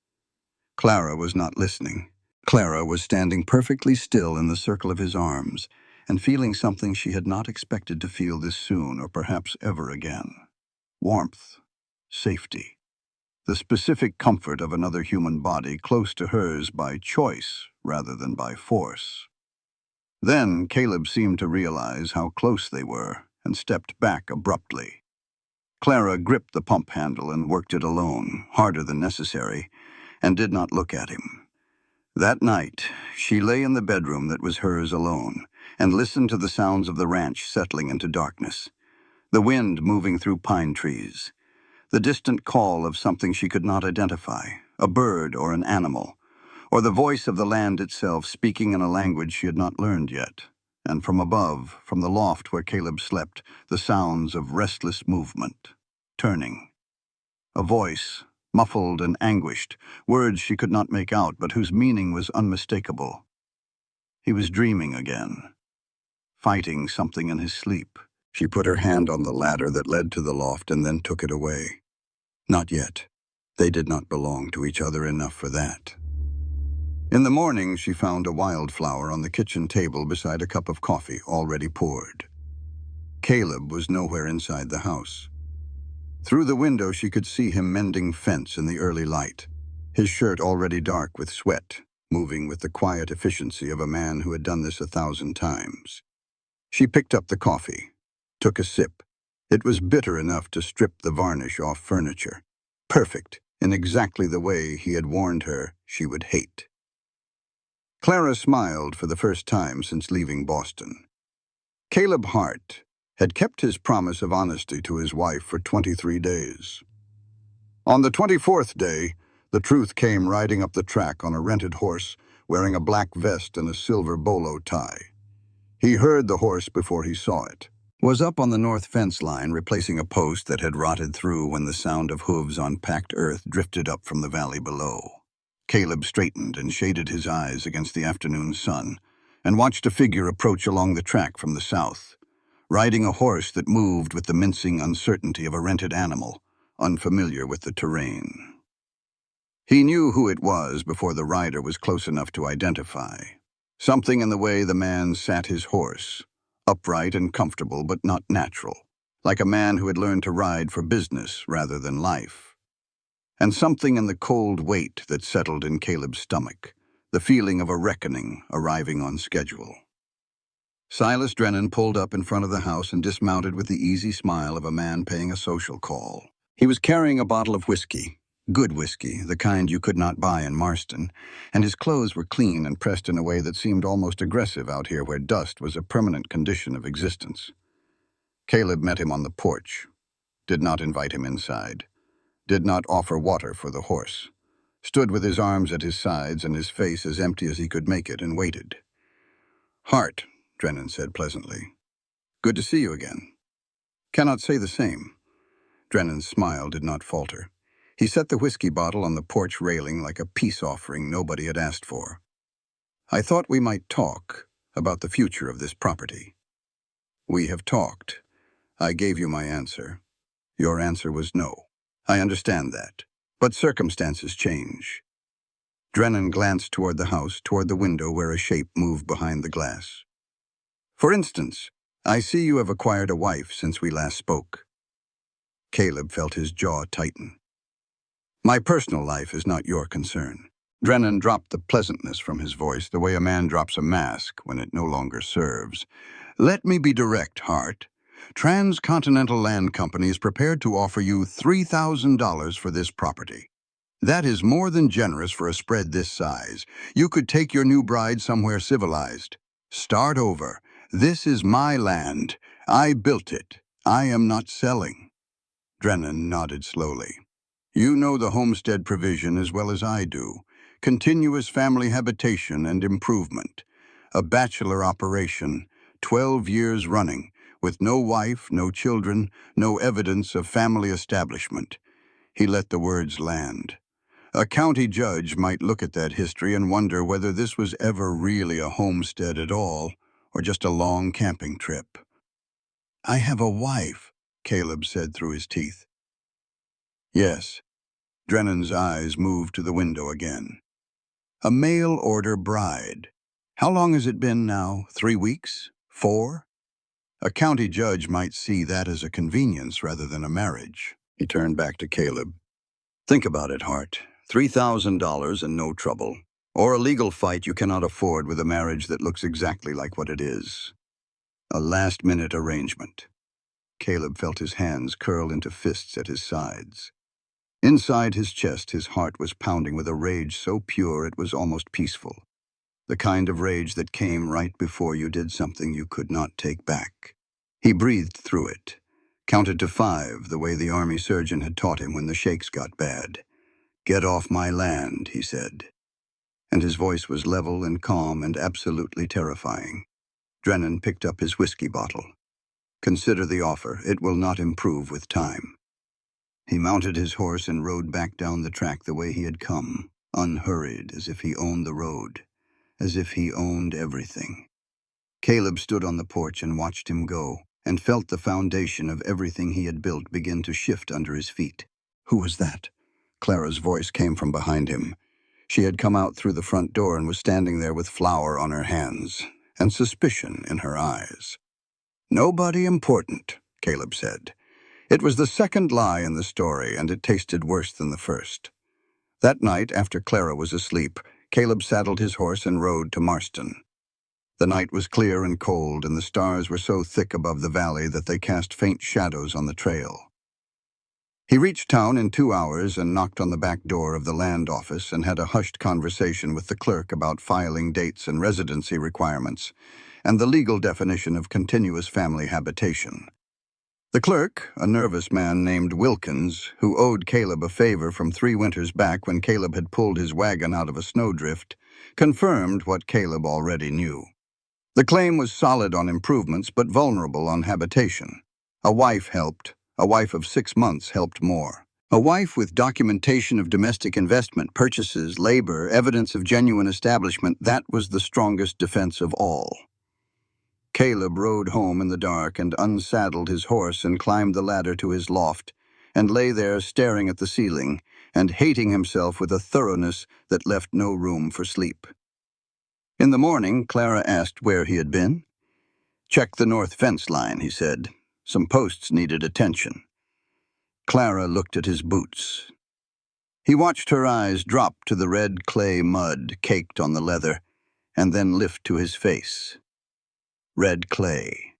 Clara was not listening. Clara was standing perfectly still in the circle of his arms and feeling something she had not expected to feel this soon or perhaps ever again. Warmth. Safety. the specific comfort of another human body close to hers by choice rather than by force. Then Caleb seemed to realize how close they were and stepped back abruptly. Clara gripped the pump handle and worked it alone, harder than necessary, and did not look at him. That night, she lay in the bedroom that was hers alone and listened to the sounds of the ranch settling into darkness, the wind moving through pine trees, the distant call of something she could not identify, a bird or an animal, or the voice of the land itself speaking in a language she had not learned yet, and from above, from the loft where Caleb slept, the sounds of restless movement, turning. A voice, muffled and anguished, words she could not make out but whose meaning was unmistakable. He was dreaming again, fighting something in his sleep. She put her hand on the ladder that led to the loft and then took it away. Not yet. They did not belong to each other enough for that. In the morning, she found a wildflower on the kitchen table beside a cup of coffee already poured. Caleb was nowhere inside the house. Through the window, she could see him mending fence in the early light, his shirt already dark with sweat, moving with the quiet efficiency of a man who had done this 1,000 times. She picked up the coffee, took a sip. It was bitter enough to strip the varnish off furniture, perfect in exactly the way he had warned her she would hate. Clara smiled for the first time since leaving Boston. Caleb Hart had kept his promise of honesty to his wife for 23 days. On the 24th day, the truth came riding up the track on a rented horse, wearing a black vest and a silver bolo tie. He heard the horse before he saw it. Was up on the north fence line, replacing a post that had rotted through when the sound of hooves on packed earth drifted up from the valley below. Caleb straightened and shaded his eyes against the afternoon sun, and watched a figure approach along the track from the south, riding a horse that moved with the mincing uncertainty of a rented animal, unfamiliar with the terrain. He knew who it was before the rider was close enough to identify. Something in the way the man sat his horse, upright and comfortable but not natural, like a man who had learned to ride for business rather than life. And something in the cold weight that settled in Caleb's stomach, the feeling of a reckoning arriving on schedule. Silas Drennan pulled up in front of the house and dismounted with the easy smile of a man paying a social call. He was carrying a bottle of whiskey, good whiskey, the kind you could not buy in Marston, and his clothes were clean and pressed in a way that seemed almost aggressive out here where dust was a permanent condition of existence. Caleb met him on the porch, did not invite him inside, did not offer water for the horse, stood with his arms at his sides and his face as empty as he could make it, and waited. "Hart," Drennan said pleasantly. "Good to see you again." "Cannot say the same." Drennan's smile did not falter. He set the whiskey bottle on the porch railing like a peace offering nobody had asked for. "I thought we might talk about the future of this property." "We have talked. I gave you my answer. Your answer was no. I understand that. But circumstances change." Drennan glanced toward the house, toward the window where a shape moved behind the glass. "For instance, I see you have acquired a wife since we last spoke." Caleb felt his jaw tighten. "My personal life is not your concern." Drennan dropped the pleasantness from his voice the way a man drops a mask when it no longer serves. "Let me be direct, Hart. Transcontinental Land Company is prepared to offer you $3,000 for this property. That is more than generous for a spread this size. You could take your new bride somewhere civilized. Start over. This is my land. I built it. I am not selling." Drennan nodded slowly. "You know the homestead provision as well as I do. Continuous family habitation and improvement. A bachelor operation, 12 years running, with no wife, no children, no evidence of family establishment." He let the words land. A county judge might look at that history and wonder whether this was ever really a homestead at all, or just a long camping trip. "I have a wife," Caleb said through his teeth. "Yes." Drennan's eyes moved to the window again. "A mail-order bride. How long has it been now? 3 weeks? 4? A county judge might see that as a convenience rather than a marriage." He turned back to Caleb. Think about it, Hart. $3,000 and no trouble. Or a legal fight you cannot afford with a marriage that looks exactly like what it is. A last-minute arrangement. Caleb felt his hands curl into fists at his sides. Inside his chest, his heart was pounding with a rage so pure it was almost peaceful. The kind of rage that came right before you did something you could not take back. He breathed through it, counted to 5 the way the army surgeon had taught him when the shakes got bad. "Get off my land," he said. And his voice was level and calm and absolutely terrifying. Drennan picked up his whiskey bottle. "Consider the offer. It will not improve with time." He mounted his horse and rode back down the track the way he had come, unhurried, as if he owned the road, as if he owned everything. Caleb stood on the porch and watched him go, and felt the foundation of everything he had built begin to shift under his feet. "Who was that?" Clara's voice came from behind him. She had come out through the front door and was standing there with flour on her hands and suspicion in her eyes. "Nobody important," Caleb said. It was the second lie in the story, and it tasted worse than the first. That night, after Clara was asleep, Caleb saddled his horse and rode to Marston. The night was clear and cold, and the stars were so thick above the valley that they cast faint shadows on the trail. He reached town in 2 hours and knocked on the back door of the land office and had a hushed conversation with the clerk about filing dates and residency requirements, and the legal definition of continuous family habitation. The clerk, a nervous man named Wilkins, who owed Caleb a favor from 3 winters back when Caleb had pulled his wagon out of a snowdrift, confirmed what Caleb already knew. The claim was solid on improvements but vulnerable on habitation. A wife helped. A wife of 6 months helped more. A wife with documentation of domestic investment, purchases, labor, evidence of genuine establishment, that was the strongest defense of all. Caleb rode home in the dark and unsaddled his horse and climbed the ladder to his loft, and lay there staring at the ceiling and hating himself with a thoroughness that left no room for sleep. In the morning, Clara asked where he had been. "Check the north fence line," he said. "Some posts needed attention." Clara looked at his boots. He watched her eyes drop to the red clay mud caked on the leather, and then lift to his face. Red clay.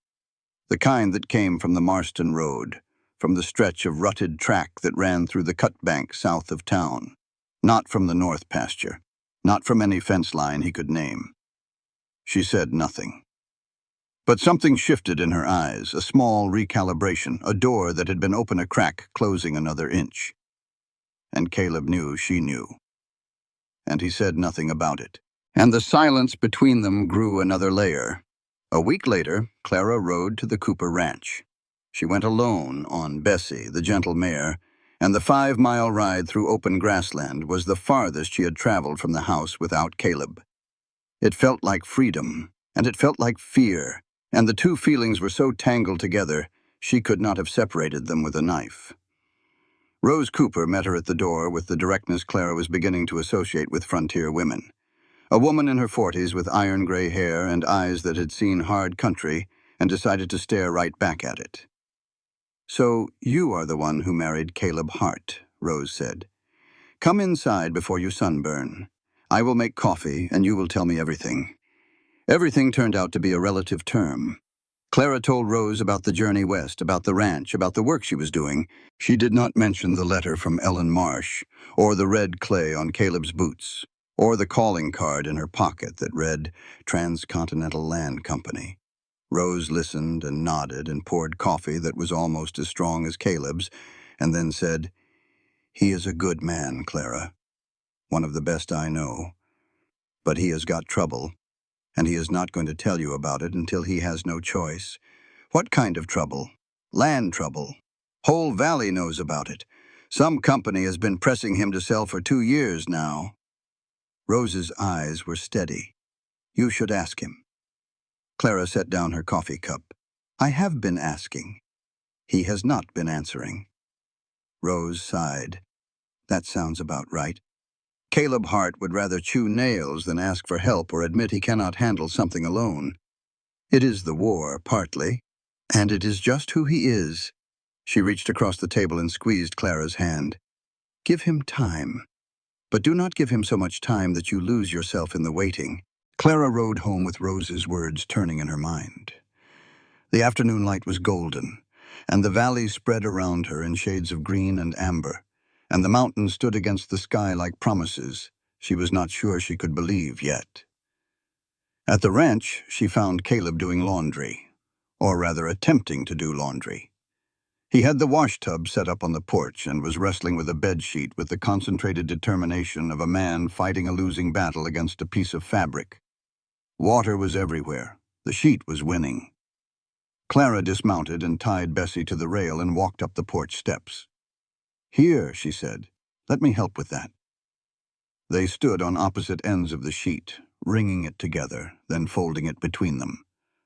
The kind that came from the Marston Road, from the stretch of rutted track that ran through the cutbank south of town. Not from the north pasture, not from any fence line he could name. She said nothing. But something shifted in her eyes, a small recalibration, a door that had been open a crack, closing another inch. And Caleb knew she knew. And he said nothing about it. And the silence between them grew another layer. A week later, Clara rode to the Cooper Ranch. She went alone on Bessie, the gentle mare, and the 5-mile ride through open grassland was the farthest she had traveled from the house without Caleb. It felt like freedom, and it felt like fear, and the two feelings were so tangled together she could not have separated them with a knife. Rose Cooper met her at the door with the directness Clara was beginning to associate with frontier women. A woman in her 40s with iron-gray hair and eyes that had seen hard country and decided to stare right back at it. "So you are the one who married Caleb Hart," Rose said. "Come inside before you sunburn. I will make coffee and you will tell me everything." Everything turned out to be a relative term. Clara told Rose about the journey west, about the ranch, about the work she was doing. She did not mention the letter from Ellen Marsh, or the red clay on Caleb's boots, or the calling card in her pocket that read Transcontinental Land Company. Rose listened and nodded and poured coffee that was almost as strong as Caleb's, and then said, "He is a good man, Clara. One of the best I know. But he has got trouble, and he is not going to tell you about it until he has no choice." "What kind of trouble?" "Land trouble. Whole valley knows about it. Some company has been pressing him to sell for 2 years now." Rose's eyes were steady. "You should ask him." Clara set down her coffee cup. "I have been asking. He has not been answering." Rose sighed. "That sounds about right. Caleb Hart would rather chew nails than ask for help or admit he cannot handle something alone. It is the war, partly, and it is just who he is." She reached across the table and squeezed Clara's hand. Give him time. But do not give him so much time that you lose yourself in the waiting. Clara rode home with Rose's words turning in her mind. The afternoon light was golden, and the valley spread around her in shades of green and amber, and the mountains stood against the sky like promises she was not sure she could believe yet. At the ranch, she found Caleb doing laundry, or rather attempting to do laundry. He had the wash tub set up on the porch and was wrestling with a bedsheet with the concentrated determination of a man fighting a losing battle against a piece of fabric. Water was everywhere. The sheet was winning. Clara dismounted and tied Bessie to the rail and walked up the porch steps. "Here," she said. "Let me help with that." They stood on opposite ends of the sheet, wringing it together, then folding it between them.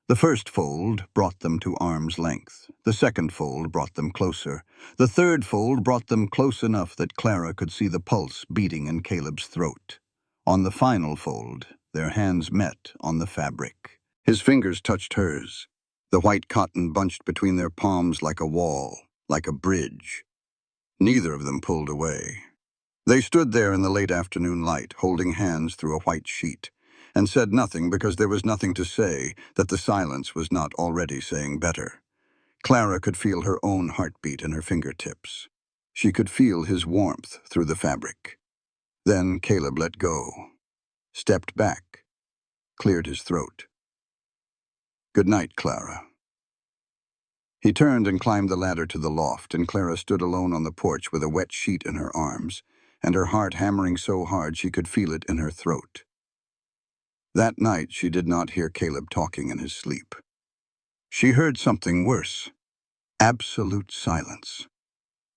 The first fold brought them to arm's length. The second fold brought them closer. The third fold brought them close enough that Clara could see the pulse beating in Caleb's throat. On the final fold, their hands met on the fabric. His fingers touched hers. The white cotton bunched between their palms like a wall, like a bridge. Neither of them pulled away. They stood there in the late afternoon light, holding hands through a white sheet, and said nothing because there was nothing to say that the silence was not already saying better. Clara could feel her own heartbeat in her fingertips. She could feel his warmth through the fabric. Then Caleb let go, stepped back, cleared his throat. "Good night, Clara." He turned and climbed the ladder to the loft, and Clara stood alone on the porch with a wet sheet in her arms, and her heart hammering so hard she could feel it in her throat. That night she did not hear Caleb talking in his sleep. She heard something worse. Absolute silence.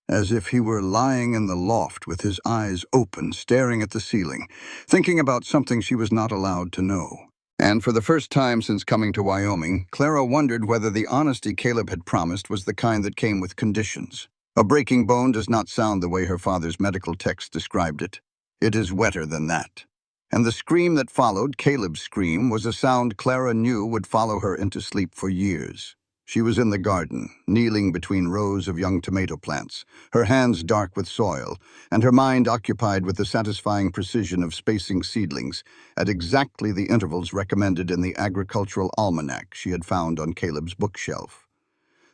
As if he were lying in the loft with his eyes open, staring at the ceiling, thinking about something she was not allowed to know. And for the first time since coming to Wyoming, Clara wondered whether the honesty Caleb had promised was the kind that came with conditions. A breaking bone does not sound the way her father's medical text described it. It is wetter than that. And the scream that followed, Caleb's scream, was a sound Clara knew would follow her into sleep for years. She was in the garden, kneeling between rows of young tomato plants, her hands dark with soil, and her mind occupied with the satisfying precision of spacing seedlings at exactly the intervals recommended in the agricultural almanac she had found on Caleb's bookshelf.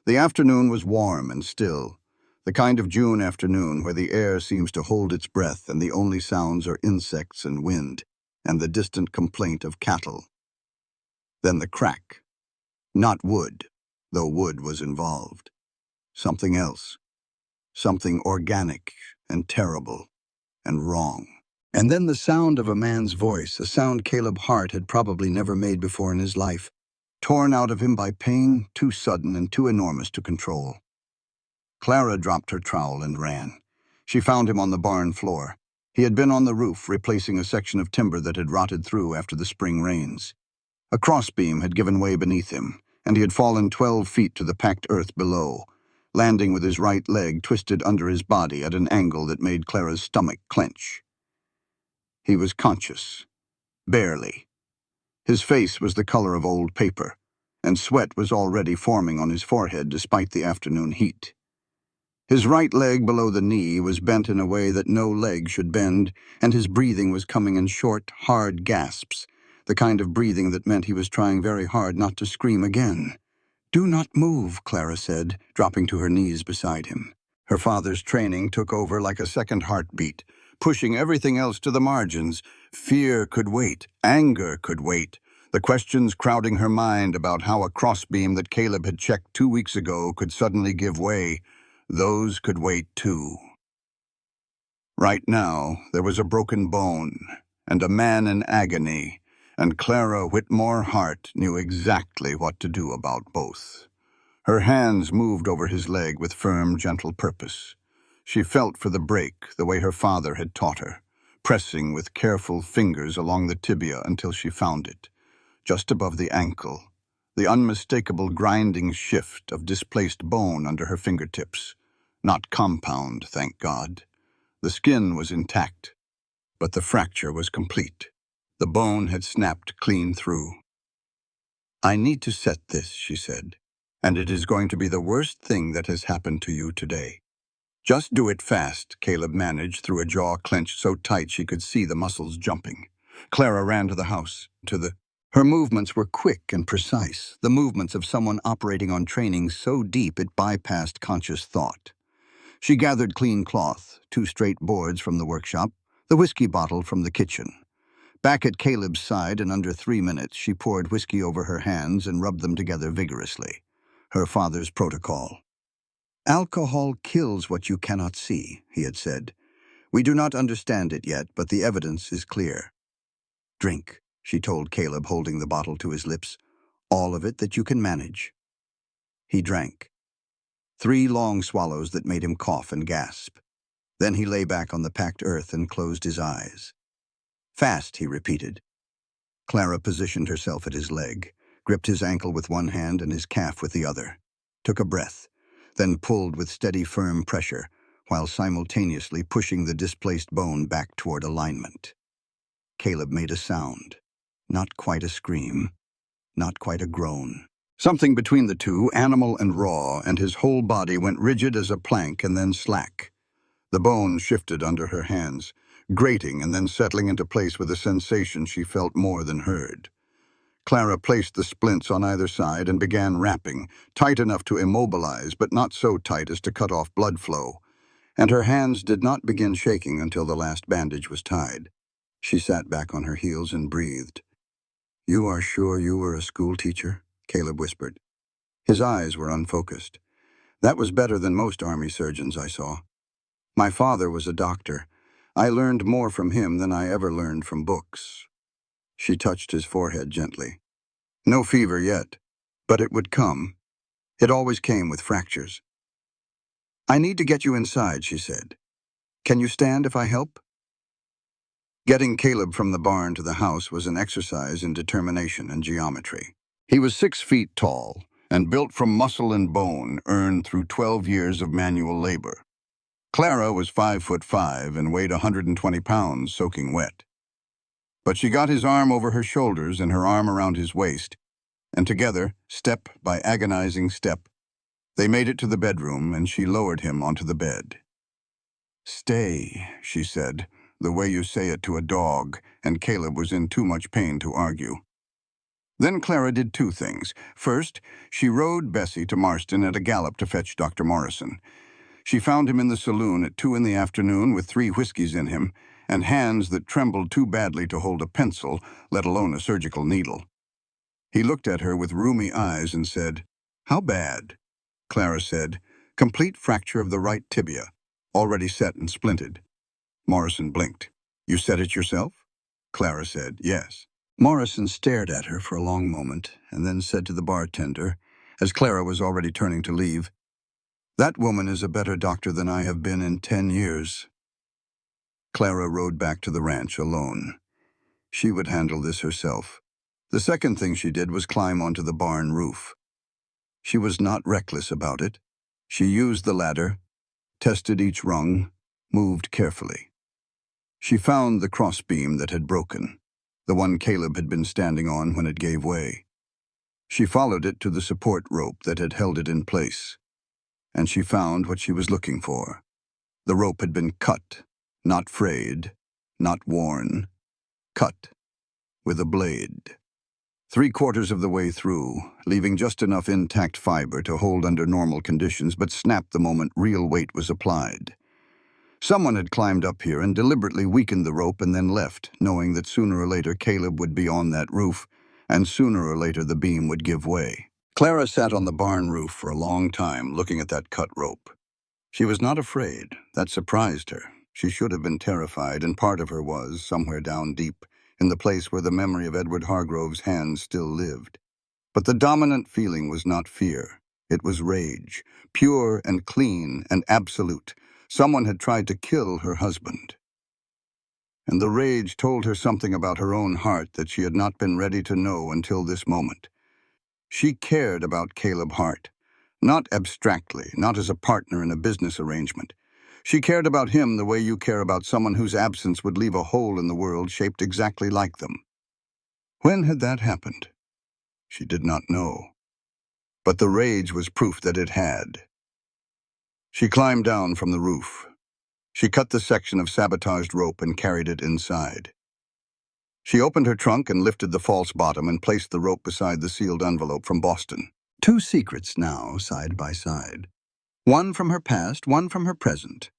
The afternoon was warm and still, the kind of June afternoon where the air seems to hold its breath and the only sounds are insects and wind, and the distant complaint of cattle. Then the crack. Not wood, though wood was involved. Something else. Something organic and terrible and wrong. And then the sound of a man's voice, a sound Caleb Hart had probably never made before in his life, torn out of him by pain too sudden and too enormous to control. Clara dropped her trowel and ran. She found him on the barn floor. He had been on the roof, replacing a section of timber that had rotted through after the spring rains. A crossbeam had given way beneath him, and he had fallen 12 feet to the packed earth below, landing with his right leg twisted under his body at an angle that made Clara's stomach clench. He was conscious. Barely. His face was the color of old paper, and sweat was already forming on his forehead despite the afternoon heat. His right leg below the knee was bent in a way that no leg should bend, and his breathing was coming in short, hard gasps, the kind of breathing that meant he was trying very hard not to scream again. "Do not move," Clara said, dropping to her knees beside him. Her father's training took over like a second heartbeat, pushing everything else to the margins. Fear could wait. Anger could wait. The questions crowding her mind about how a crossbeam that Caleb had checked 2 weeks ago could suddenly give way, those could wait too. Right now, there was a broken bone and a man in agony, and Clara Whitmore Hart knew exactly what to do about both. Her hands moved over his leg with firm, gentle purpose. She felt for the break the way her father had taught her, pressing with careful fingers along the tibia until she found it, just above the ankle, the unmistakable grinding shift of displaced bone under her fingertips. Not compound, thank God. The skin was intact, but the fracture was complete. The bone had snapped clean through. "I need to set this," she said, "and it is going to be the worst thing that has happened to you today." Just do it fast, Caleb managed through a jaw clenched so tight she could see the muscles jumping. Clara ran to the house, Her movements were quick and precise, the movements of someone operating on training so deep it bypassed conscious thought. She gathered clean cloth, 2 straight boards from the workshop, the whiskey bottle from the kitchen. Back at Caleb's side in under 3 minutes, she poured whiskey over her hands and rubbed them together vigorously. Her father's protocol. Alcohol kills what you cannot see, he had said. We do not understand it yet, but the evidence is clear. Drink, she told Caleb, holding the bottle to his lips. All of it that you can manage. He drank. 3 long swallows that made him cough and gasp. Then he lay back on the packed earth and closed his eyes. Fast, he repeated. Clara positioned herself at his leg, gripped his ankle with one hand and his calf with the other, took a breath, then pulled with steady, firm pressure, while simultaneously pushing the displaced bone back toward alignment. Caleb made a sound. Not quite a scream, not quite a groan. Something between the two, animal and raw, and his whole body went rigid as a plank and then slack. The bone shifted under her hands, grating and then settling into place with a sensation she felt more than heard. Clara placed the splints on either side and began wrapping, tight enough to immobilize, but not so tight as to cut off blood flow. And her hands did not begin shaking until the last bandage was tied. She sat back on her heels and breathed. "You are sure you were a school teacher?" Caleb whispered. His eyes were unfocused. "That was better than most army surgeons I saw. My father was a doctor. I learned more from him than I ever learned from books." She touched his forehead gently. "No fever yet, but it would come. It always came with fractures." "I need to get you inside," she said. "Can you stand if I help?" Getting Caleb from the barn to the house was an exercise in determination and geometry. He was 6 feet tall and built from muscle and bone earned through 12 years of manual labor. Clara was 5'5" and weighed 120 pounds soaking wet. But she got his arm over her shoulders and her arm around his waist, and together, step by agonizing step, they made it to the bedroom and she lowered him onto the bed. "Stay," she said, the way you say it to a dog, and Caleb was in too much pain to argue. Then Clara did 2 things. First, she rode Bessie to Marston at a gallop to fetch Dr. Morrison. She found him in the saloon at 2 in the afternoon with 3 whiskeys in him and hands that trembled too badly to hold a pencil, let alone a surgical needle. He looked at her with rheumy eyes and said, "How bad?" Clara said, "Complete fracture of the right tibia, already set and splinted." Morrison blinked. "You said it yourself?" Clara said, "Yes." Morrison stared at her for a long moment and then said to the bartender, as Clara was already turning to leave, "That woman is a better doctor than I have been in 10 years. Clara rode back to the ranch alone. She would handle this herself. The second thing she did was climb onto the barn roof. She was not reckless about it. She used the ladder, tested each rung, moved carefully. She found the crossbeam that had broken, the one Caleb had been standing on when it gave way. She followed it to the support rope that had held it in place, and she found what she was looking for. The rope had been cut, not frayed, not worn, cut with a blade. 3/4 of the way through, leaving just enough intact fiber to hold under normal conditions but snap the moment real weight was applied. Someone had climbed up here and deliberately weakened the rope and then left, knowing that sooner or later Caleb would be on that roof, and sooner or later the beam would give way. Clara sat on the barn roof for a long time, looking at that cut rope. She was not afraid. That surprised her. She should have been terrified, and part of her was, somewhere down deep, in the place where the memory of Edward Hargrove's hands still lived. But the dominant feeling was not fear. It was rage, pure and clean and absolute. Someone had tried to kill her husband. And the rage told her something about her own heart that she had not been ready to know until this moment. She cared about Caleb Hart, not abstractly, not as a partner in a business arrangement. She cared about him the way you care about someone whose absence would leave a hole in the world shaped exactly like them. When had that happened? She did not know. But the rage was proof that it had. She climbed down from the roof. She cut the section of sabotaged rope and carried it inside. She opened her trunk and lifted the false bottom and placed the rope beside the sealed envelope from Boston. Two secrets now, side by side. One from her past, one from her present.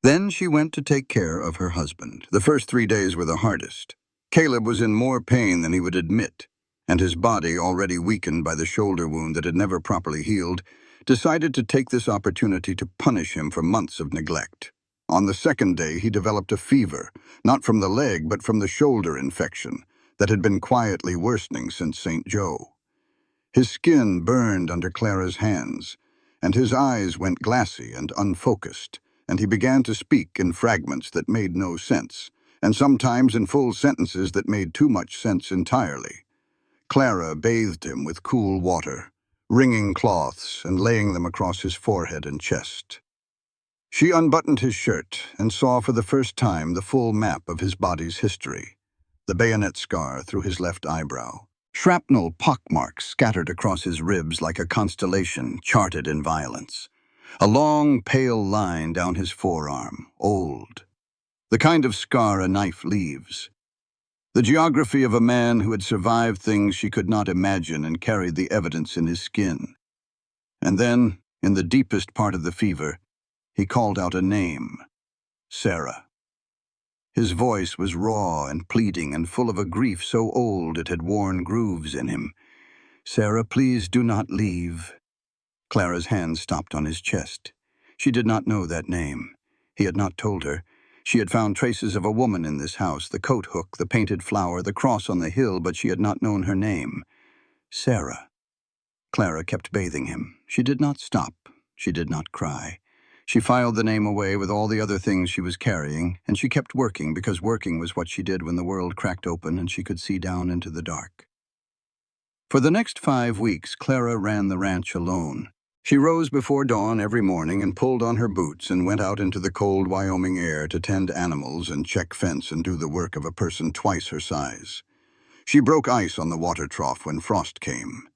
Then she went to take care of her husband. The first 3 days were the hardest. Caleb was in more pain than he would admit, and his body, already weakened by the shoulder wound that had never properly healed, decided to take this opportunity to punish him for months of neglect. On the second day, he developed a fever, not from the leg, but from the shoulder infection that had been quietly worsening since St. Joe. His skin burned under Clara's hands, and his eyes went glassy and unfocused, and he began to speak in fragments that made no sense, and sometimes in full sentences that made too much sense entirely. Clara bathed him with cool water, wringing cloths and laying them across his forehead and chest. She unbuttoned his shirt and saw for the first time the full map of his body's history, the bayonet scar through his left eyebrow. Shrapnel pockmarks scattered across his ribs like a constellation charted in violence. A long, pale line down his forearm, old. The kind of scar a knife leaves. The geography of a man who had survived things she could not imagine and carried the evidence in his skin. And then, in the deepest part of the fever, he called out a name, Sarah. His voice was raw and pleading and full of a grief so old it had worn grooves in him. "Sarah, please do not leave." Clara's hand stopped on his chest. She did not know that name. He had not told her. She had found traces of a woman in this house, the coat hook, the painted flower, the cross on the hill, but she had not known her name. Sarah. Clara kept bathing him. She did not stop. She did not cry. She filed the name away with all the other things she was carrying, and she kept working because working was what she did when the world cracked open and she could see down into the dark. For the next 5 weeks, Clara ran the ranch alone. She rose before dawn every morning and pulled on her boots and went out into the cold Wyoming air to tend animals and check fence and do the work of a person twice her size. She broke ice on the water trough when frost came.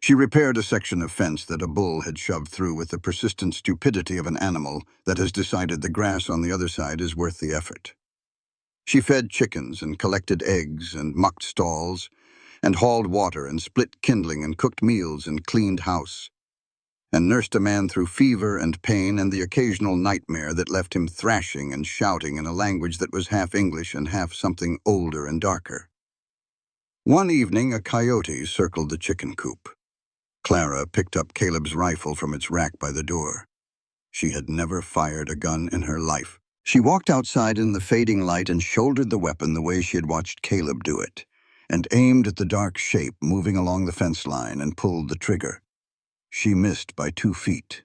She repaired a section of fence that a bull had shoved through with the persistent stupidity of an animal that has decided the grass on the other side is worth the effort. She fed chickens and collected eggs and mucked stalls and hauled water and split kindling and cooked meals and cleaned house, and nursed a man through fever and pain and the occasional nightmare that left him thrashing and shouting in a language that was half English and half something older and darker. One evening, a coyote circled the chicken coop. Clara picked up Caleb's rifle from its rack by the door. She had never fired a gun in her life. She walked outside in the fading light and shouldered the weapon the way she had watched Caleb do it, and aimed at the dark shape moving along the fence line and pulled the trigger. She missed by 2 feet,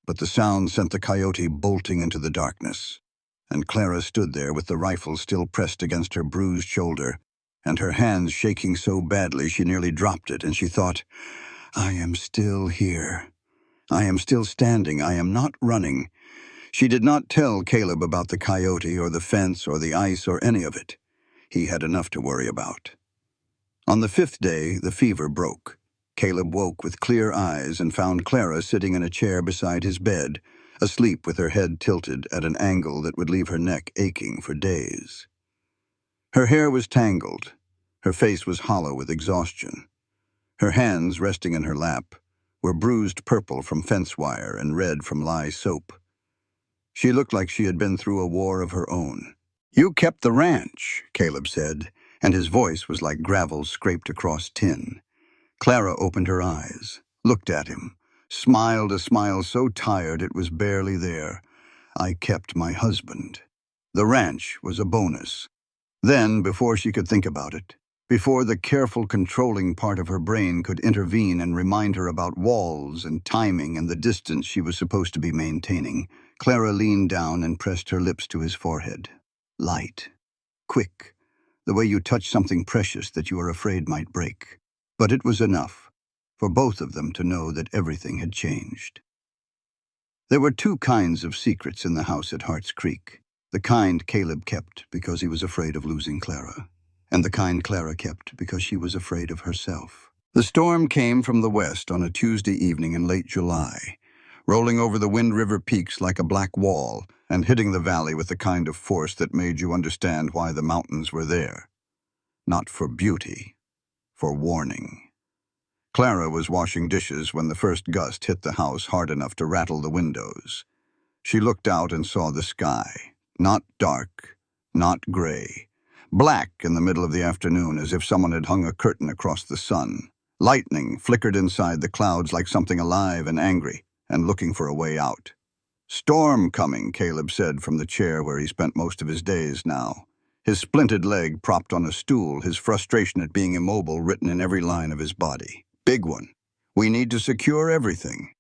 but the sound sent the coyote bolting into the darkness, and Clara stood there with the rifle still pressed against her bruised shoulder, and her hands shaking so badly she nearly dropped it, and she thought, "I am still here. I am still standing. I am not running." She did not tell Caleb about the coyote or the fence or the ice or any of it. He had enough to worry about. On the 5th day, the fever broke. Caleb woke with clear eyes and found Clara sitting in a chair beside his bed, asleep with her head tilted at an angle that would leave her neck aching for days. Her hair was tangled. Her face was hollow with exhaustion. Her hands, resting in her lap, were bruised purple from fence wire and red from lye soap. She looked like she had been through a war of her own. "You kept the ranch," Caleb said, and his voice was like gravel scraped across tin. Clara opened her eyes, looked at him, smiled a smile so tired it was barely there. "I kept my husband." The ranch was a bonus. Then, before she could think about it, before the careful controlling part of her brain could intervene and remind her about walls and timing and the distance she was supposed to be maintaining, Clara leaned down and pressed her lips to his forehead. Light. Quick. The way you touch something precious that you are afraid might break. But it was enough for both of them to know that everything had changed. There were 2 kinds of secrets in the house at Hart's Creek. The kind Caleb kept because he was afraid of losing Clara, and the kind Clara kept because she was afraid of herself. The storm came from the west on a Tuesday evening in late July. rolling over the Wind River peaks like a black wall and hitting the valley with the kind of force that made you understand why the mountains were there. Not for beauty, for warning. Clara was washing dishes when the first gust hit the house hard enough to rattle the windows. She looked out and saw the sky, not dark, not gray, black in the middle of the afternoon as if someone had hung a curtain across the sun. Lightning flickered inside the clouds like something alive and angry and looking for a way out. "Storm coming," Caleb said from the chair where he spent most of his days now. His splinted leg propped on a stool, his frustration at being immobile written in every line of his body. "Big one. We need to secure everything."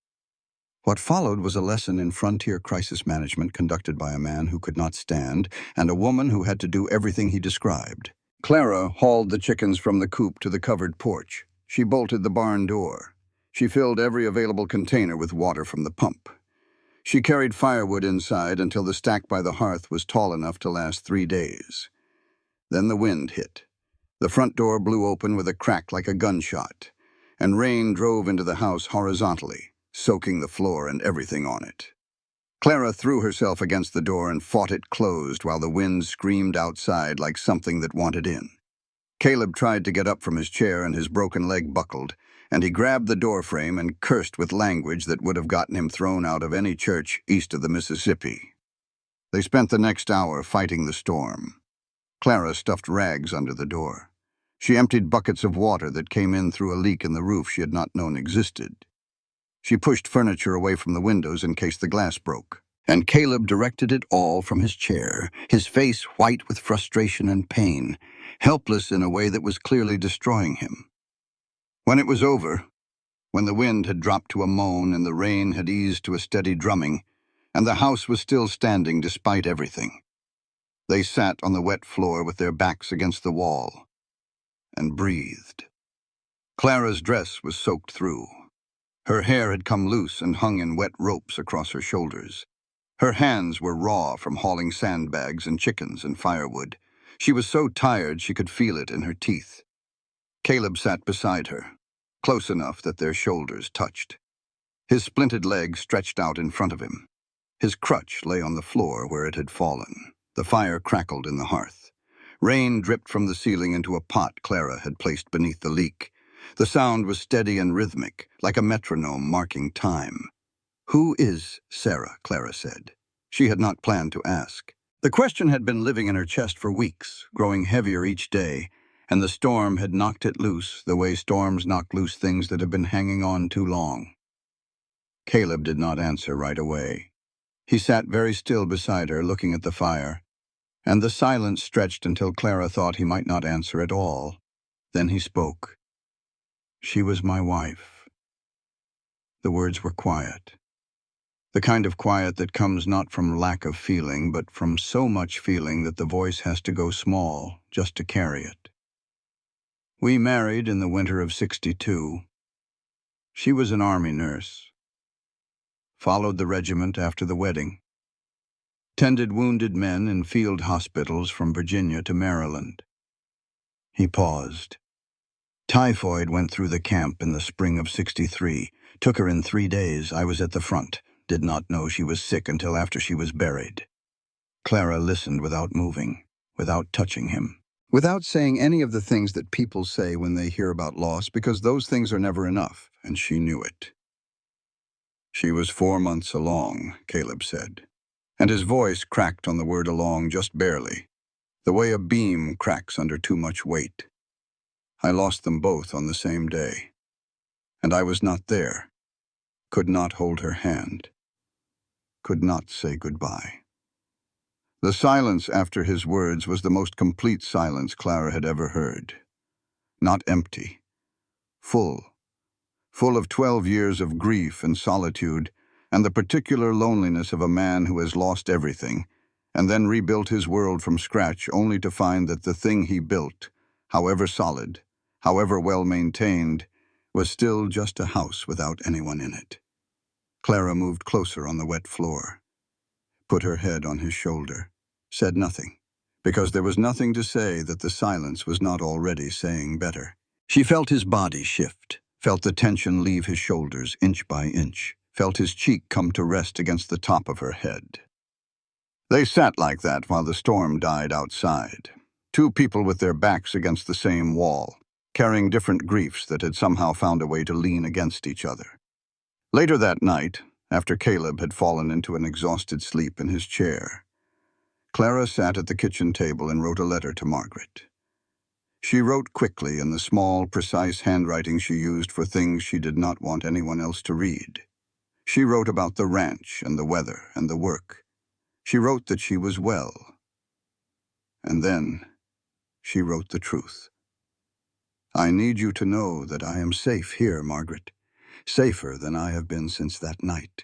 What followed was a lesson in frontier crisis management conducted by a man who could not stand and a woman who had to do everything he described. Clara hauled the chickens from the coop to the covered porch. She bolted the barn door. She filled every available container with water from the pump. She carried firewood inside until the stack by the hearth was tall enough to last 3 days. Then the wind hit. The front door blew open with a crack like a gunshot, and rain drove into the house horizontally, soaking the floor and everything on it. Clara threw herself against the door and fought it closed while the wind screamed outside like something that wanted in. Caleb tried to get up from his chair and his broken leg buckled, and he grabbed the doorframe and cursed with language that would have gotten him thrown out of any church east of the Mississippi. They spent the next hour fighting the storm. Clara stuffed rags under the door. She emptied buckets of water that came in through a leak in the roof she had not known existed. She pushed furniture away from the windows in case the glass broke. And Caleb directed it all from his chair, his face white with frustration and pain, helpless in a way that was clearly destroying him. When it was over, when the wind had dropped to a moan and the rain had eased to a steady drumming, and the house was still standing despite everything, they sat on the wet floor with their backs against the wall and breathed. Clara's dress was soaked through. Her hair had come loose and hung in wet ropes across her shoulders. Her hands were raw from hauling sandbags and chickens and firewood. She was so tired she could feel it in her teeth. Caleb sat beside her, close enough that their shoulders touched. His splinted leg stretched out in front of him. His crutch lay on the floor where it had fallen. The fire crackled in the hearth. Rain dripped from the ceiling into a pot Clara had placed beneath the leak. The sound was steady and rhythmic, like a metronome marking time. "Who is Sarah?" Clara said. She had not planned to ask. The question had been living in her chest for weeks, growing heavier each day, and the storm had knocked it loose the way storms knock loose things that have been hanging on too long. Caleb did not answer right away. He sat very still beside her, looking at the fire, and the silence stretched until Clara thought he might not answer at all. Then he spoke. "She was my wife." The words were quiet. The kind of quiet that comes not from lack of feeling, but from so much feeling that the voice has to go small just to carry it. "We married in the winter of '62. She was an army nurse. Followed the regiment after the wedding. Tended wounded men in field hospitals from Virginia to Maryland." He paused. "Typhoid went through the camp in the spring of '63. Took her in 3 days. I was at the front. Did not know she was sick until after she was buried." Clara listened without moving, without touching him, without saying any of the things that people say when they hear about loss, because those things are never enough, and she knew it. "She was 4 months along," Caleb said, and his voice cracked on the word along just barely, the way a beam cracks under too much weight. "I lost them both on the same day, and I was not there, could not hold her hand, could not say goodbye." The silence after his words was the most complete silence Clara had ever heard. Not empty, full of 12 years of grief and solitude, and the particular loneliness of a man who has lost everything, and then rebuilt his world from scratch only to find that the thing he built, however solid, however well-maintained, was still just a house without anyone in it. Clara moved closer on the wet floor, put her head on his shoulder, said nothing, because there was nothing to say that the silence was not already saying better. She felt his body shift, felt the tension leave his shoulders inch by inch, felt his cheek come to rest against the top of her head. They sat like that while the storm died outside. Two people with their backs against the same wall, carrying different griefs that had somehow found a way to lean against each other. Later that night, after Caleb had fallen into an exhausted sleep in his chair, Clara sat at the kitchen table and wrote a letter to Margaret. She wrote quickly in the small, precise handwriting she used for things she did not want anyone else to read. She wrote about the ranch and the weather and the work. She wrote that she was well. And then she wrote the truth. I need you to know that I am safe here, Margaret. Safer than I have been since that night.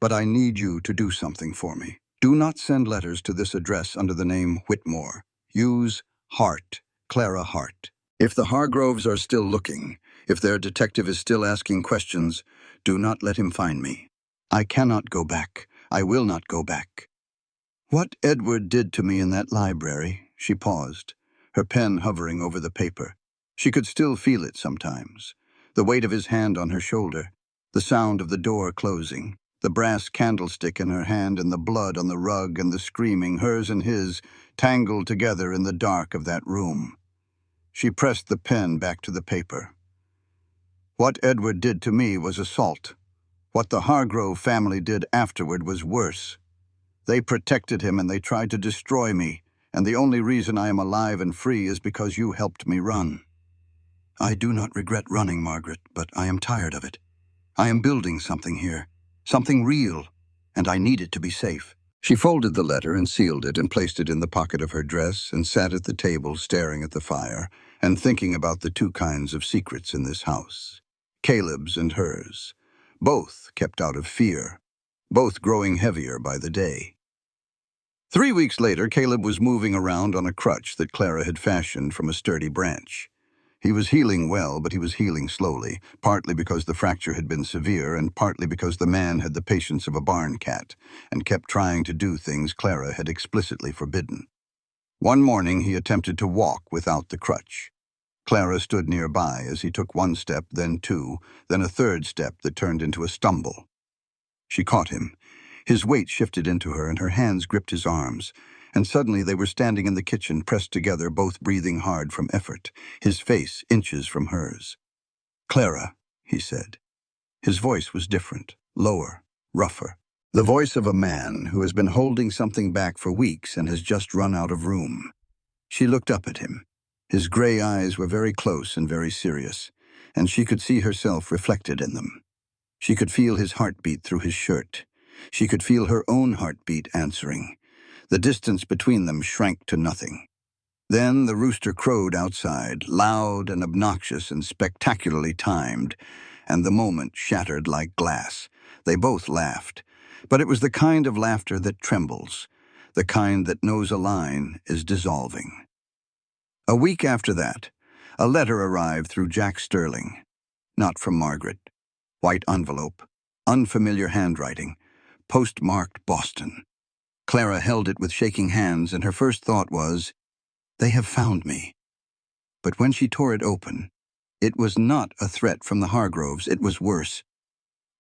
But I need you to do something for me. Do not send letters to this address under the name Whitmore. Use Hart, Clara Hart. If the Hargroves are still looking, if their detective is still asking questions, do not let him find me. I cannot go back. I will not go back. What Edward did to me in that library, she paused, her pen hovering over the paper. She could still feel it sometimes, the weight of his hand on her shoulder, the sound of the door closing, the brass candlestick in her hand and the blood on the rug and the screaming, hers and his, tangled together in the dark of that room. She pressed the pen back to the paper. What Edward did to me was assault. What the Hargrove family did afterward was worse. They protected him and they tried to destroy me, and the only reason I am alive and free is because you helped me run. I do not regret running, Margaret, but I am tired of it. I am building something here, something real, and I need it to be safe. She folded the letter and sealed it and placed it in the pocket of her dress and sat at the table staring at the fire and thinking about the two kinds of secrets in this house, Caleb's and hers, both kept out of fear, both growing heavier by the day. 3 weeks later, Caleb was moving around on a crutch that Clara had fashioned from a sturdy branch. He was healing well, but he was healing slowly, partly because the fracture had been severe and partly because the man had the patience of a barn cat and kept trying to do things Clara had explicitly forbidden. One morning, he attempted to walk without the crutch. Clara stood nearby as he took one step, then two, then a third step that turned into a stumble. She caught him. His weight shifted into her, and her hands gripped his arms. And suddenly they were standing in the kitchen, pressed together, both breathing hard from effort, his face inches from hers. "Clara," he said. His voice was different, lower, rougher. The voice of a man who has been holding something back for weeks and has just run out of room. She looked up at him. His gray eyes were very close and very serious, and she could see herself reflected in them. She could feel his heartbeat through his shirt. She could feel her own heartbeat answering. The distance between them shrank to nothing. Then the rooster crowed outside, loud and obnoxious and spectacularly timed, and the moment shattered like glass. They both laughed, but it was the kind of laughter that trembles, the kind that knows a line is dissolving. A week after that, a letter arrived through Jack Sterling. Not from Margaret. White envelope, unfamiliar handwriting, postmarked Boston. Clara held it with shaking hands, and her first thought was, "They have found me." But when she tore it open, it was not a threat from the Hargroves, it was worse.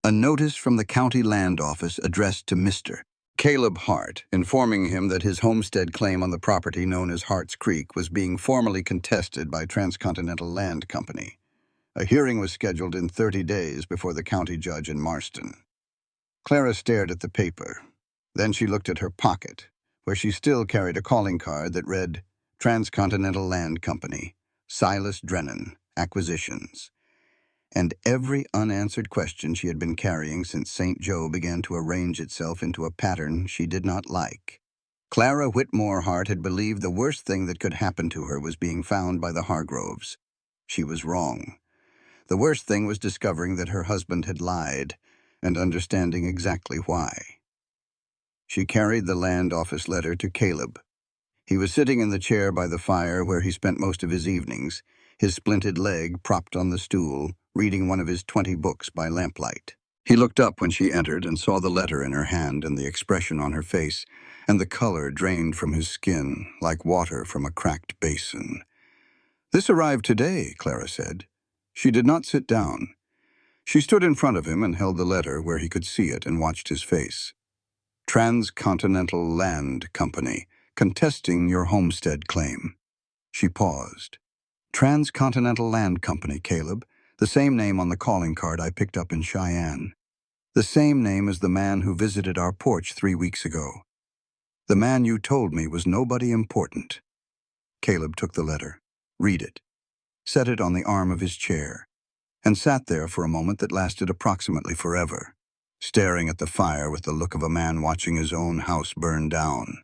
A notice from the county land office addressed to Mr. Caleb Hart, informing him that his homestead claim on the property known as Hart's Creek was being formally contested by Transcontinental Land Company. A hearing was scheduled in 30 days before the county judge in Marston. Clara stared at the paper. Then she looked at her pocket, where she still carried a calling card that read, Transcontinental Land Company, Silas Drennan, Acquisitions. And every unanswered question she had been carrying since St. Joe began to arrange itself into a pattern she did not like. Clara Whitmore Hart had believed the worst thing that could happen to her was being found by the Hargroves. She was wrong. The worst thing was discovering that her husband had lied, and understanding exactly why. She carried the land office letter to Caleb. He was sitting in the chair by the fire where he spent most of his evenings, his splinted leg propped on the stool, reading one of his 20 books by lamplight. He looked up when she entered and saw the letter in her hand and the expression on her face, and the color drained from his skin like water from a cracked basin. "This arrived today," Clara said. She did not sit down. She stood in front of him and held the letter where he could see it and watched his face. Transcontinental Land Company, contesting your homestead claim. She paused. Transcontinental Land Company, Caleb, the same name on the calling card I picked up in Cheyenne. The same name as the man who visited our porch 3 weeks ago. The man you told me was nobody important. Caleb took the letter, read it, set it on the arm of his chair, and sat there for a moment that lasted approximately forever, staring at the fire with the look of a man watching his own house burn down.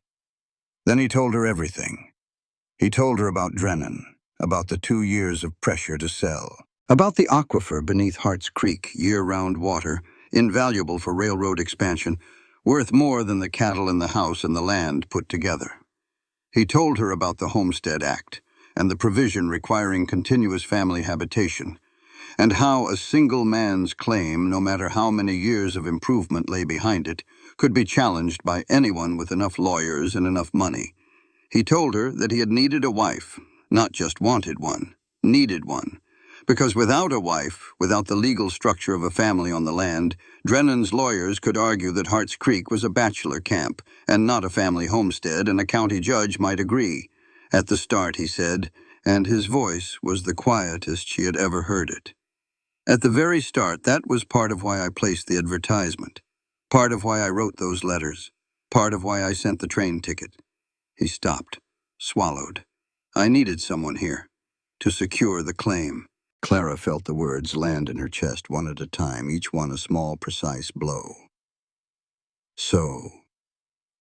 Then he told her everything. He told her about Drennan, about the 2 years of pressure to sell, about the aquifer beneath Hart's Creek, year-round water, invaluable for railroad expansion, worth more than the cattle in the house and the land put together. He told her about the Homestead Act and the provision requiring continuous family habitation, and how a single man's claim, no matter how many years of improvement lay behind it, could be challenged by anyone with enough lawyers and enough money. He told her that he had needed a wife, not just wanted one, needed one. Because without a wife, without the legal structure of a family on the land, Drennan's lawyers could argue that Hart's Creek was a bachelor camp and not a family homestead, and a county judge might agree. At the start, he said, and his voice was the quietest she had ever heard it. At the very start, that was part of why I placed the advertisement, part of why I wrote those letters, part of why I sent the train ticket. He stopped, swallowed. I needed someone here to secure the claim. Clara felt the words land in her chest one at a time, each one a small, precise blow. So,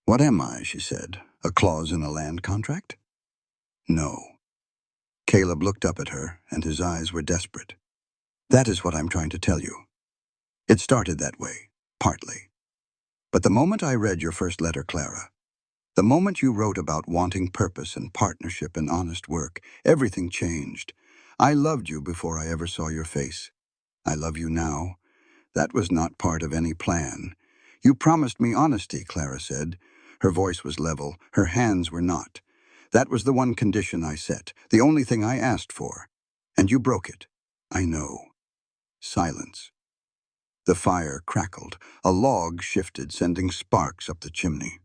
what am I, she said, a clause in a land contract? No. Caleb looked up at her, and his eyes were desperate. That is what I'm trying to tell you. It started that way, partly. But the moment I read your first letter, Clara, the moment you wrote about wanting purpose and partnership and honest work, everything changed. I loved you before I ever saw your face. I love you now. That was not part of any plan. You promised me honesty, Clara said. Her voice was level, her hands were not. That was the one condition I set, the only thing I asked for. And you broke it. I know. Silence. The fire crackled. A log shifted, sending sparks up the chimney.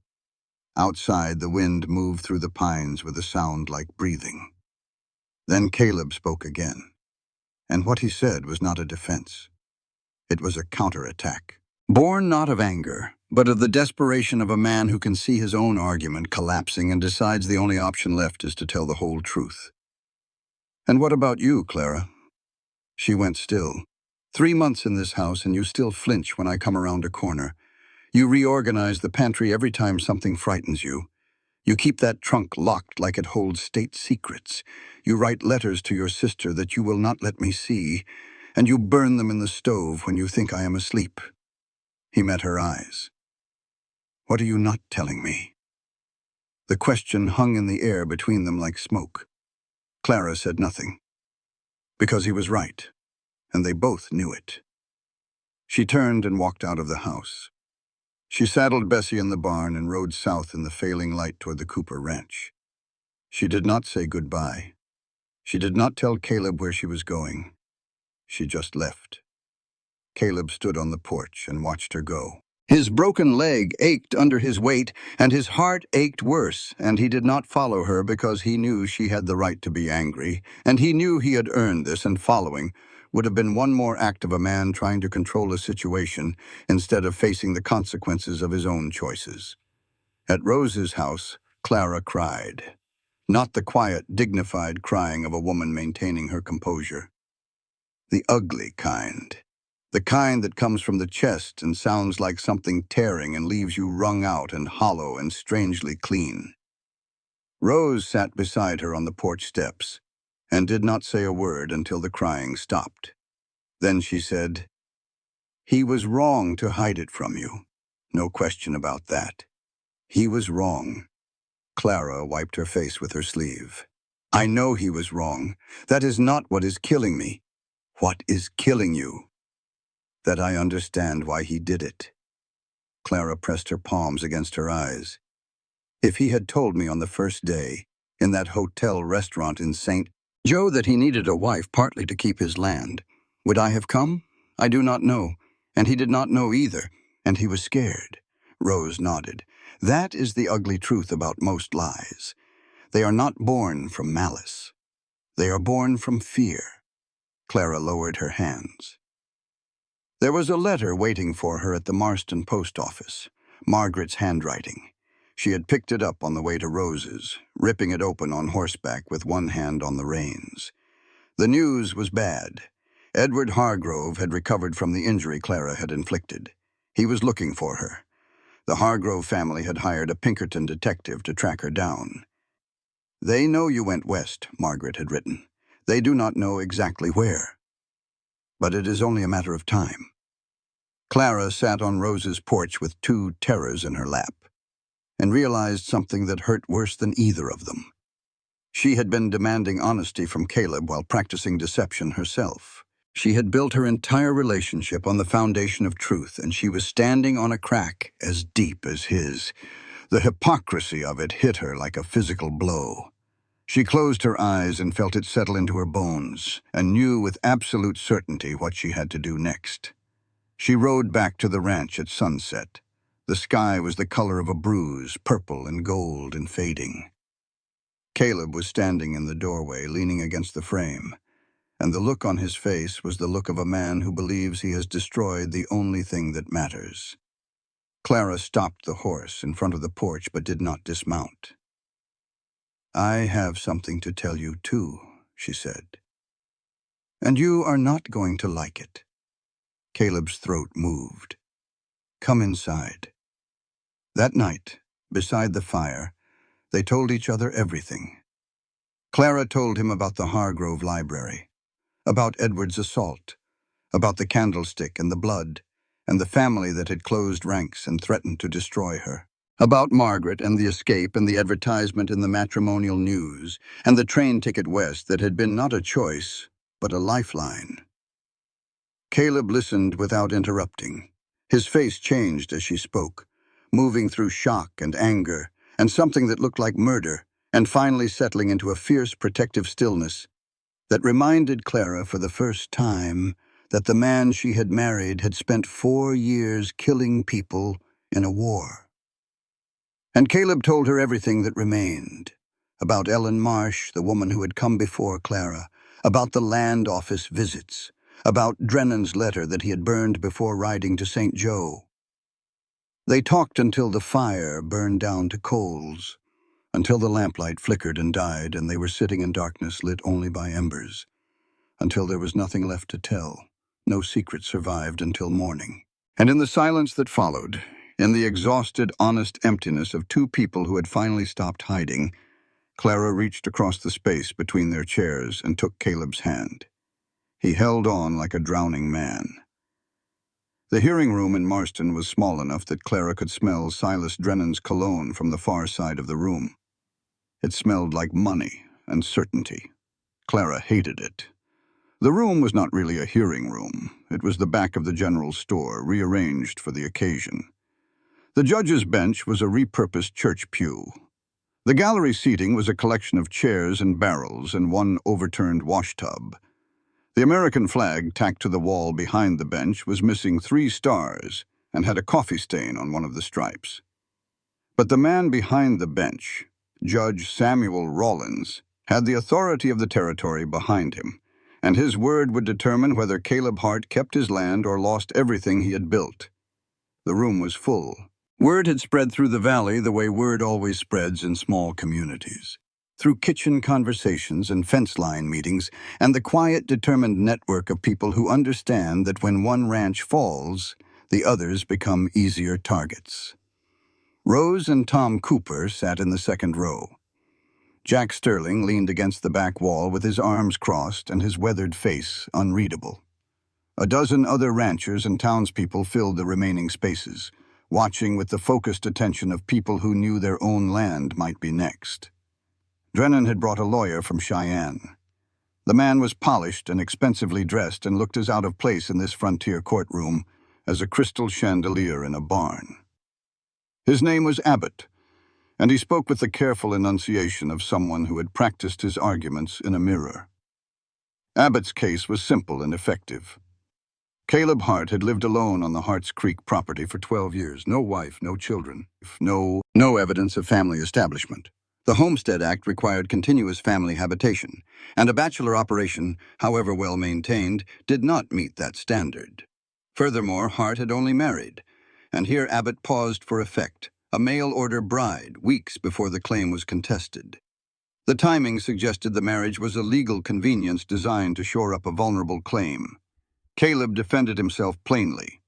Outside, the wind moved through the pines with a sound like breathing. Then Caleb spoke again. And what he said was not a defense. It was a counterattack. Born not of anger, but of the desperation of a man who can see his own argument collapsing and decides the only option left is to tell the whole truth. And what about you, Clara? She went still. 3 months in this house and you still flinch when I come around a corner. You reorganize the pantry every time something frightens you. You keep that trunk locked like it holds state secrets. You write letters to your sister that you will not let me see, and you burn them in the stove when you think I am asleep. He met her eyes. What are you not telling me? The question hung in the air between them like smoke. Clara said nothing. Because he was right, and they both knew it. She turned and walked out of the house. She saddled Bessie in the barn and rode south in the failing light toward the Cooper ranch. She did not say goodbye. She did not tell Caleb where she was going. She just left. Caleb stood on the porch and watched her go. His broken leg ached under his weight, and his heart ached worse, and he did not follow her because he knew she had the right to be angry, and he knew he had earned this, and following would have been one more act of a man trying to control a situation instead of facing the consequences of his own choices. At Rose's house, Clara cried. Not the quiet, dignified crying of a woman maintaining her composure. The ugly kind. The kind that comes from the chest and sounds like something tearing and leaves you wrung out and hollow and strangely clean. Rose sat beside her on the porch steps and did not say a word until the crying stopped. Then she said, "He was wrong to hide it from you. No question about that. He was wrong." Clara wiped her face with her sleeve. "I know he was wrong. That is not what is killing me. What is killing you? That I understand why he did it." Clara pressed her palms against her eyes. If he had told me on the first day, in that hotel restaurant in St. Joe, that he needed a wife partly to keep his land, would I have come? I do not know, and he did not know either, and he was scared. Rose nodded. That is the ugly truth about most lies. They are not born from malice. They are born from fear. Clara lowered her hands. There was a letter waiting for her at the Marston post office, Margaret's handwriting. She had picked it up on the way to Rose's, ripping it open on horseback with one hand on the reins. The news was bad. Edward Hargrove had recovered from the injury Clara had inflicted. He was looking for her. The Hargrove family had hired a Pinkerton detective to track her down. They know you went west, Margaret had written. They do not know exactly where. But it is only a matter of time. Clara sat on Rose's porch with two terrors in her lap, and realized something that hurt worse than either of them. She had been demanding honesty from Caleb while practicing deception herself. She had built her entire relationship on the foundation of truth, and she was standing on a crack as deep as his. The hypocrisy of it hit her like a physical blow. She closed her eyes and felt it settle into her bones, and knew with absolute certainty what she had to do next. She rode back to the ranch at sunset. The sky was the color of a bruise, purple and gold and fading. Caleb was standing in the doorway, leaning against the frame, and the look on his face was the look of a man who believes he has destroyed the only thing that matters. Clara stopped the horse in front of the porch but did not dismount. "I have something to tell you too," she said. "And you are not going to like it." Caleb's throat moved. "Come inside." That night, beside the fire, they told each other everything. Clara told him about the Hargrove library, about Edward's assault, about the candlestick and the blood, and the family that had closed ranks and threatened to destroy her, about Margaret and the escape and the advertisement in the matrimonial news, and the train ticket west that had been not a choice, but a lifeline. Caleb listened without interrupting. His face changed as she spoke, moving through shock and anger, and something that looked like murder, and finally settling into a fierce protective stillness that reminded Clara for the first time that the man she had married had spent 4 years killing people in a war. And Caleb told her everything that remained, about Ellen Marsh, the woman who had come before Clara, about the land office visits, about Drennan's letter that he had burned before riding to St. Joe. They talked until the fire burned down to coals, until the lamplight flickered and died and they were sitting in darkness lit only by embers, until there was nothing left to tell. No secret survived until morning. And in the silence that followed, in the exhausted, honest emptiness of two people who had finally stopped hiding, Clara reached across the space between their chairs and took Caleb's hand. He held on like a drowning man. The hearing room in Marston was small enough that Clara could smell Silas Drennan's cologne from the far side of the room. It smelled like money and certainty. Clara hated it. The room was not really a hearing room. It was the back of the general store, rearranged for the occasion. The judge's bench was a repurposed church pew. The gallery seating was a collection of chairs and barrels and one overturned washtub. The American flag tacked to the wall behind the bench was missing 3 stars and had a coffee stain on one of the stripes. But the man behind the bench, Judge Samuel Rawlins, had the authority of the territory behind him, and his word would determine whether Caleb Hart kept his land or lost everything he had built. The room was full. Word had spread through the valley the way word always spreads in small communities, through kitchen conversations and fence line meetings, and the quiet, determined network of people who understand that when one ranch falls, the others become easier targets. Rose and Tom Cooper sat in the second row. Jack Sterling leaned against the back wall with his arms crossed and his weathered face unreadable. A dozen other ranchers and townspeople filled the remaining spaces, watching with the focused attention of people who knew their own land might be next. Drennan had brought a lawyer from Cheyenne. The man was polished and expensively dressed and looked as out of place in this frontier courtroom as a crystal chandelier in a barn. His name was Abbott, and he spoke with the careful enunciation of someone who had practiced his arguments in a mirror. Abbott's case was simple and effective. Caleb Hart had lived alone on the Harts Creek property for 12 years. No wife, no children, no evidence of family establishment. The Homestead Act required continuous family habitation, and a bachelor operation, however well maintained, did not meet that standard. Furthermore, Hart had only married, and here Abbott paused for effect, a mail-order bride, weeks before the claim was contested. The timing suggested the marriage was a legal convenience designed to shore up a vulnerable claim. Caleb defended himself plainly.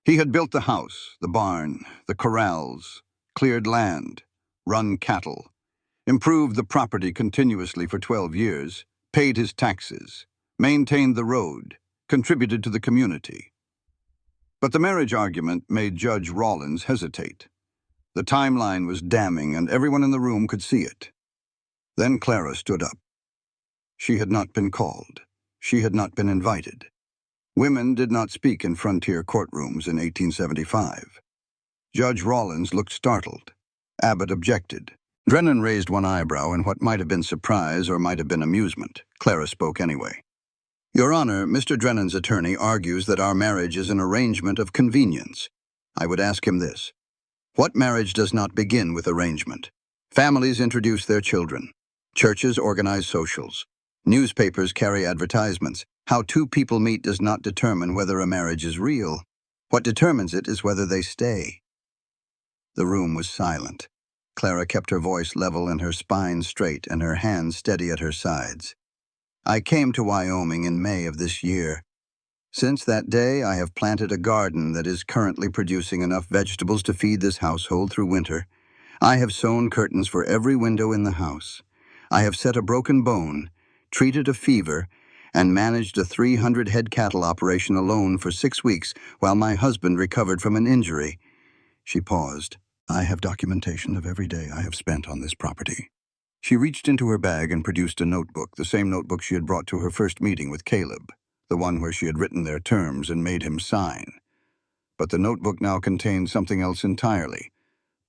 He had built the house, the barn, the corrals, cleared land, run cattle, improved the property continuously for 12 years, paid his taxes, maintained the road, contributed to the community. But the marriage argument made Judge Rawlins hesitate. The timeline was damning, and everyone in the room could see it. Then Clara stood up. She had not been called. She had not been invited. Women did not speak in frontier courtrooms in 1875. Judge Rawlins looked startled. Abbott objected. Drennan raised one eyebrow in what might have been surprise or might have been amusement. Clara spoke anyway. Your Honor, Mr. Drennan's attorney argues that our marriage is an arrangement of convenience. I would ask him this. What marriage does not begin with arrangement? Families introduce their children. Churches organize socials. Newspapers carry advertisements. How two people meet does not determine whether a marriage is real. What determines it is whether they stay. The room was silent. Clara kept her voice level and her spine straight and her hands steady at her sides. I came to Wyoming in May of this year. Since that day, I have planted a garden that is currently producing enough vegetables to feed this household through winter. I have sewn curtains for every window in the house. I have set a broken bone, treated a fever, and managed a 300-head cattle operation alone for 6 weeks while my husband recovered from an injury. She paused. I have documentation of every day I have spent on this property. She reached into her bag and produced a notebook, the same notebook she had brought to her first meeting with Caleb, the one where she had written their terms and made him sign. But the notebook now contained something else entirely.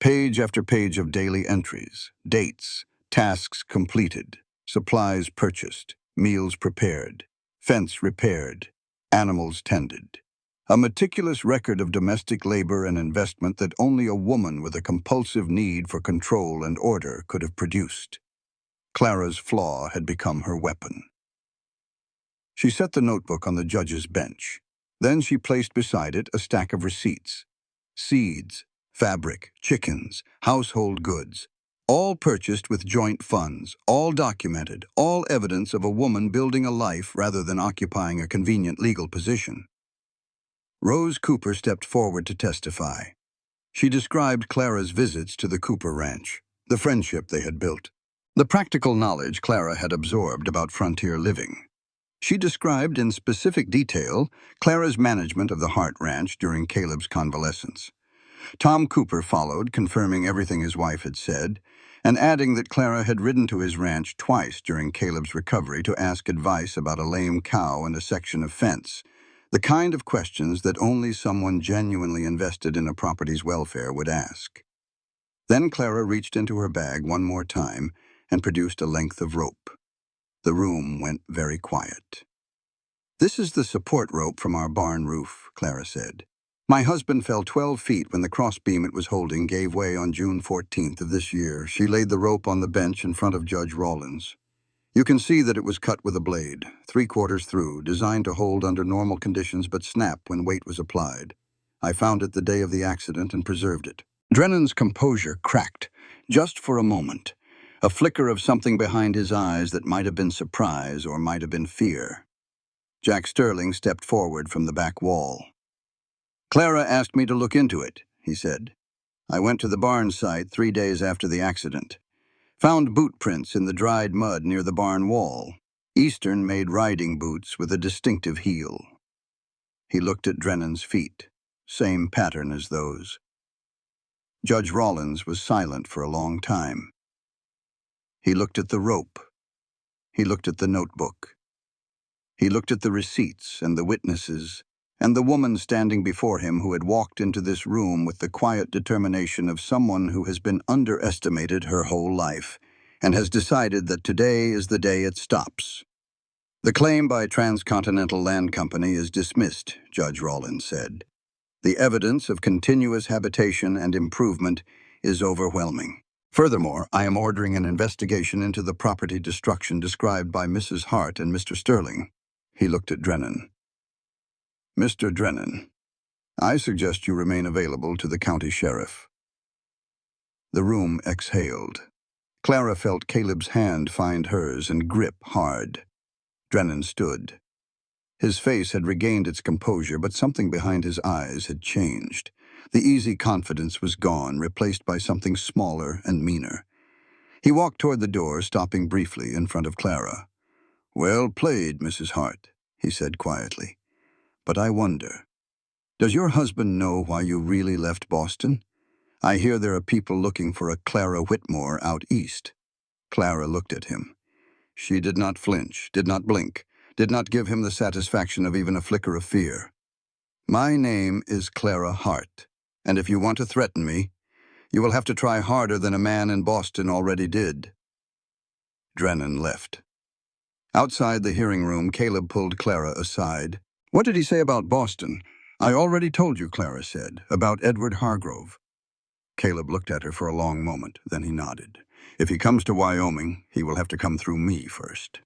Page after page of daily entries, dates, tasks completed, supplies purchased, meals prepared, fence repaired, animals tended. A meticulous record of domestic labor and investment that only a woman with a compulsive need for control and order could have produced. Clara's flaw had become her weapon. She set the notebook on the judge's bench. Then she placed beside it a stack of receipts. Seeds, fabric, chickens, household goods, all purchased with joint funds, all documented, all evidence of a woman building a life rather than occupying a convenient legal position. Rose Cooper stepped forward to testify. She described Clara's visits to the Cooper Ranch, the friendship they had built, the practical knowledge Clara had absorbed about frontier living. She described in specific detail Clara's management of the Hart Ranch during Caleb's convalescence. Tom Cooper followed, confirming everything his wife had said, and adding that Clara had ridden to his ranch twice during Caleb's recovery to ask advice about a lame cow and a section of fence, the kind of questions that only someone genuinely invested in a property's welfare would ask. Then Clara reached into her bag one more time and produced a length of rope. The room went very quiet. This is the support rope from our barn roof, Clara said. My husband fell 12 feet when the crossbeam it was holding gave way on June 14th of this year. She laid the rope on the bench in front of Judge Rawlins. You can see that it was cut with a blade, 3/4 through, designed to hold under normal conditions but snap when weight was applied. I found it the day of the accident and preserved it. Drennan's composure cracked, just for a moment, a flicker of something behind his eyes that might have been surprise or might have been fear. Jack Sterling stepped forward from the back wall. Clara asked me to look into it, he said. I went to the barn site 3 days after the accident. Found boot prints in the dried mud near the barn wall. Eastern-made riding boots with a distinctive heel. He looked at Drennan's feet. Same pattern as those. Judge Rawlins was silent for a long time. He looked at the rope. He looked at the notebook. He looked at the receipts and the witnesses, and the woman standing before him who had walked into this room with the quiet determination of someone who has been underestimated her whole life and has decided that today is the day it stops. The claim by Transcontinental Land Company is dismissed, Judge Rawlins said. The evidence of continuous habitation and improvement is overwhelming. Furthermore, I am ordering an investigation into the property destruction described by Mrs. Hart and Mr. Sterling. He looked at Drennan. Mr. Drennan, I suggest you remain available to the county sheriff. The room exhaled. Clara felt Caleb's hand find hers and grip hard. Drennan stood. His face had regained its composure, but something behind his eyes had changed. The easy confidence was gone, replaced by something smaller and meaner. He walked toward the door, stopping briefly in front of Clara. "Well played, Mrs. Hart," he said quietly. "But I wonder, does your husband know why you really left Boston? I hear there are people looking for a Clara Whitmore out east." Clara looked at him. She did not flinch, did not blink, did not give him the satisfaction of even a flicker of fear. "My name is Clara Hart, and if you want to threaten me, you will have to try harder than a man in Boston already did." Drennan left. Outside the hearing room, Caleb pulled Clara aside. "What did he say about Boston?" "I already told you," Clara said, "about Edward Hargrove." Caleb looked at her for a long moment, then he nodded. "If he comes to Wyoming, he will have to come through me first."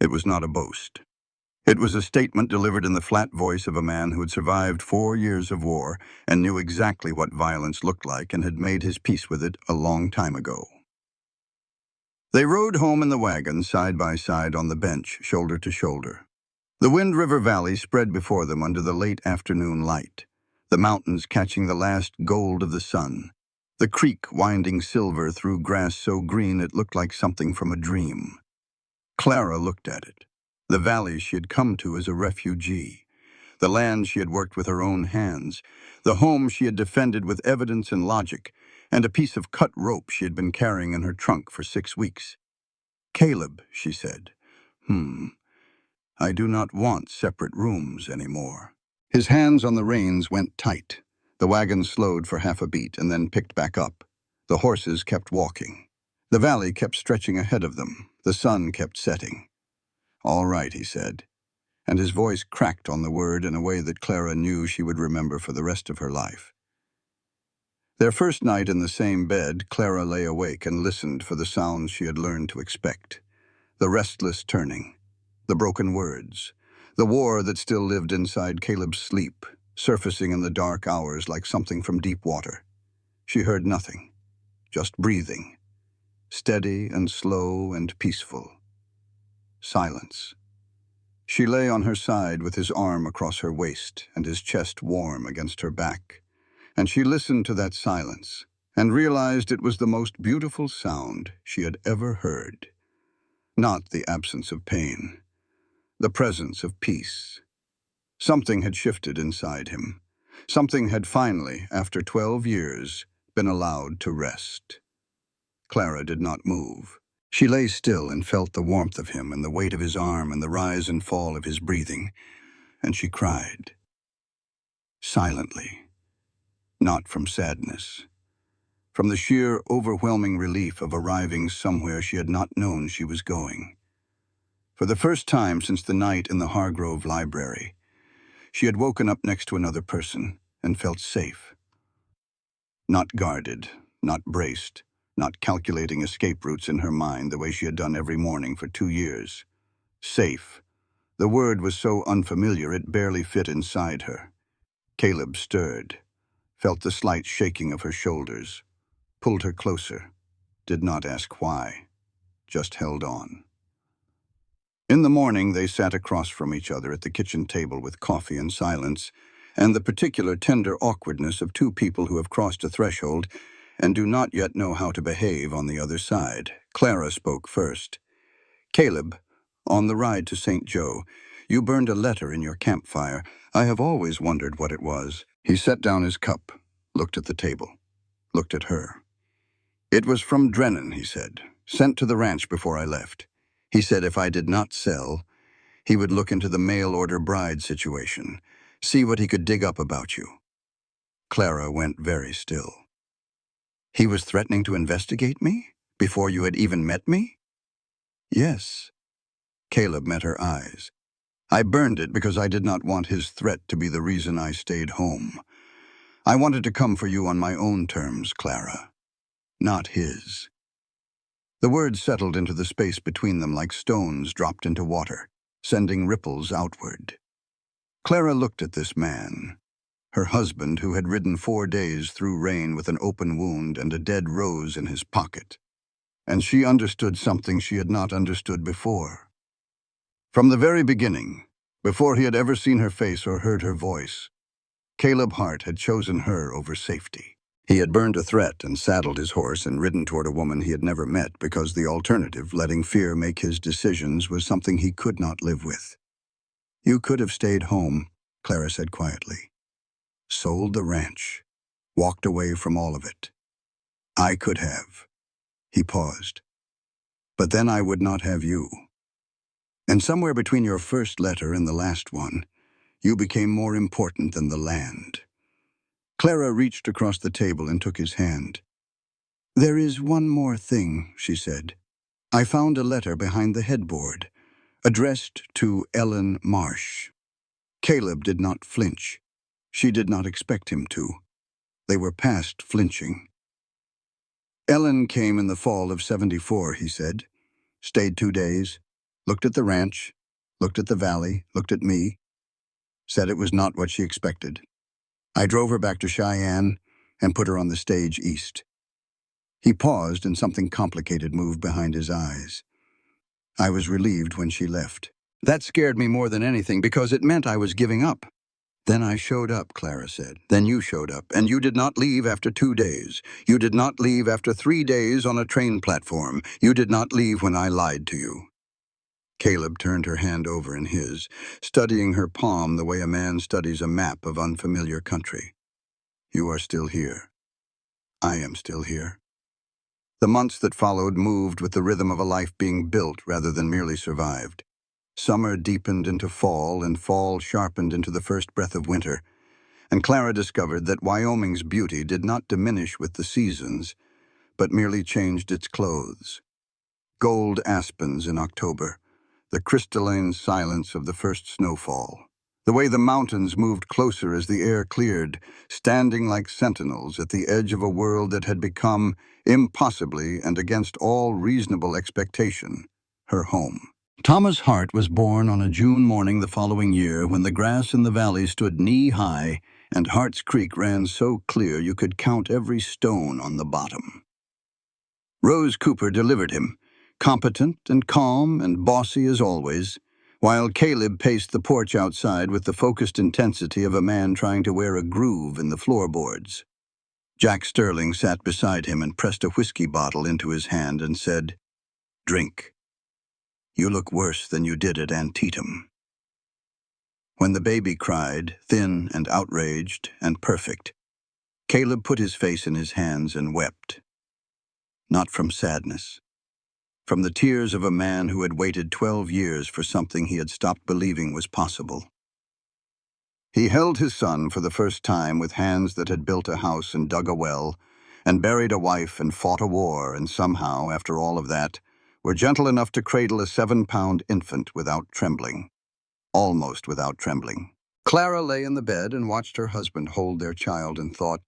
It was not a boast. It was a statement delivered in the flat voice of a man who had survived 4 years of war and knew exactly what violence looked like and had made his peace with it a long time ago. They rode home in the wagon, side by side on the bench, shoulder to shoulder. The Wind River Valley spread before them under the late afternoon light, the mountains catching the last gold of the sun, the creek winding silver through grass so green it looked like something from a dream. Clara looked at it, the valley she had come to as a refugee, the land she had worked with her own hands, the home she had defended with evidence and logic, and a piece of cut rope she had been carrying in her trunk for 6 weeks. "Caleb," she said, "I do not want separate rooms anymore." His hands on the reins went tight. The wagon slowed for half a beat and then picked back up. The horses kept walking. The valley kept stretching ahead of them. The sun kept setting. "All right," he said, and his voice cracked on the word in a way that Clara knew she would remember for the rest of her life. Their first night in the same bed, Clara lay awake and listened for the sounds she had learned to expect. The restless turning, the broken words, the war that still lived inside Caleb's sleep, surfacing in the dark hours like something from deep water. She heard nothing, just breathing, steady and slow and peaceful. Silence. She lay on her side with his arm across her waist and his chest warm against her back, and she listened to that silence and realized it was the most beautiful sound she had ever heard. Not the absence of pain, the presence of peace. Something had shifted inside him. Something had finally, after 12 years, been allowed to rest. Clara did not move. She lay still and felt the warmth of him and the weight of his arm and the rise and fall of his breathing, and she cried. Silently. Not from sadness. From the sheer, overwhelming relief of arriving somewhere she had not known she was going. For the first time since the night in the Hargrove Library, she had woken up next to another person and felt safe. Not guarded, not braced, not calculating escape routes in her mind the way she had done every morning for 2 years. Safe. The word was so unfamiliar it barely fit inside her. Caleb stirred, felt the slight shaking of her shoulders, pulled her closer, did not ask why, just held on. In the morning, they sat across from each other at the kitchen table with coffee and silence, and the particular tender awkwardness of 2 people who have crossed a threshold and do not yet know how to behave on the other side. Clara spoke first. "Caleb, on the ride to St. Joe, you burned a letter in your campfire. I have always wondered what it was." He set down his cup, looked at the table, looked at her. "It was from Drennan," he said, "sent to the ranch before I left. He said if I did not sell, he would look into the mail-order bride situation, see what he could dig up about you." Clara went very still. "He was threatening to investigate me? Before you had even met me?" "Yes." Caleb met her eyes. I burned it because I did not want his threat to be the reason I stayed home. I wanted to come for you on my own terms, Clara, not his. The words settled into the space between them like stones dropped into water, sending ripples outward. Clara looked at this man, her husband who had ridden 4 days through rain with an open wound and a dead rose in his pocket. And she understood something she had not understood before. From the very beginning, before he had ever seen her face or heard her voice, Caleb Hart had chosen her over safety. He had burned a threat and saddled his horse and ridden toward a woman he had never met because the alternative, letting fear make his decisions, was something he could not live with. You could have stayed home, Clara said quietly. Sold the ranch. Walked away from all of it. I could have. He paused. But then I would not have you. And somewhere between your first letter and the last one, you became more important than the land. Clara reached across the table and took his hand. There is one more thing, she said. I found a letter behind the headboard, addressed to Ellen Marsh. Caleb did not flinch. She did not expect him to. They were past flinching. Ellen came in the fall of '74, he said. Stayed 2 days, looked at the ranch, looked at the valley, looked at me. Said it was not what she expected. I drove her back to Cheyenne and put her on the stage east. He paused and something complicated moved behind his eyes. I was relieved when she left. That scared me more than anything because it meant I was giving up. Then I showed up, Clara said. Then you showed up, and you did not leave after 2 days. You did not leave after 3 days on a train platform. You did not leave when I lied to you. Caleb turned her hand over in his, studying her palm the way a man studies a map of unfamiliar country. You are still here. I am still here. The months that followed moved with the rhythm of a life being built rather than merely survived. Summer deepened into fall, and fall sharpened into the first breath of winter, and Clara discovered that Wyoming's beauty did not diminish with the seasons, but merely changed its clothes. Gold aspens in October, the crystalline silence of the first snowfall. The way the mountains moved closer as the air cleared, standing like sentinels at the edge of a world that had become, impossibly and against all reasonable expectation, her home. Thomas Hart was born on a June morning the following year when the grass in the valley stood knee-high and Hart's Creek ran so clear you could count every stone on the bottom. Rose Cooper delivered him, competent and calm and bossy as always, while Caleb paced the porch outside with the focused intensity of a man trying to wear a groove in the floorboards. Jack Sterling sat beside him and pressed a whiskey bottle into his hand and said, "Drink. You look worse than you did at Antietam." When the baby cried, thin and outraged and perfect, Caleb put his face in his hands and wept. Not from sadness. From the tears of a man who had waited 12 years for something he had stopped believing was possible. He held his son for the first time with hands that had built a house and dug a well, and buried a wife and fought a war, and somehow, after all of that, were gentle enough to cradle a 7-pound infant without trembling. Almost without trembling. Clara lay in the bed and watched her husband hold their child and thought,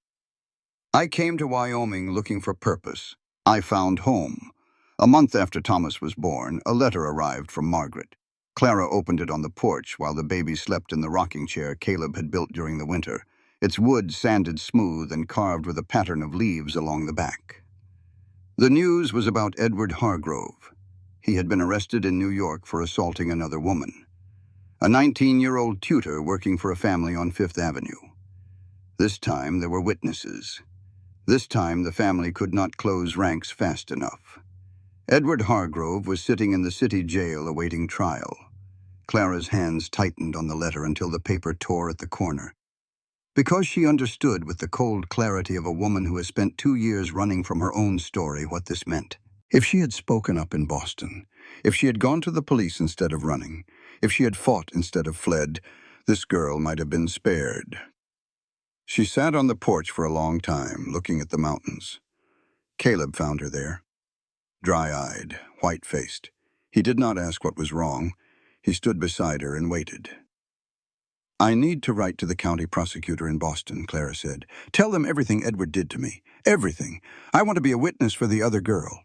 I came to Wyoming looking for purpose. I found home. A month after Thomas was born, a letter arrived from Margaret. Clara opened it on the porch while the baby slept in the rocking chair Caleb had built during the winter, its wood sanded smooth and carved with a pattern of leaves along the back. The news was about Edward Hargrove. He had been arrested in New York for assaulting another woman. A 19-year-old tutor working for a family on Fifth Avenue. This time there were witnesses. This time the family could not close ranks fast enough. Edward Hargrove was sitting in the city jail awaiting trial. Clara's hands tightened on the letter until the paper tore at the corner. Because she understood with the cold clarity of a woman who has spent 2 years running from her own story what this meant. If she had spoken up in Boston, if she had gone to the police instead of running, if she had fought instead of fled, this girl might have been spared. She sat on the porch for a long time, looking at the mountains. Caleb found her there, dry-eyed, white-faced. He did not ask what was wrong. He stood beside her and waited. "I need to write to the county prosecutor in Boston," Clara said. "Tell them everything Edward did to me. Everything. I want to be a witness for the other girl."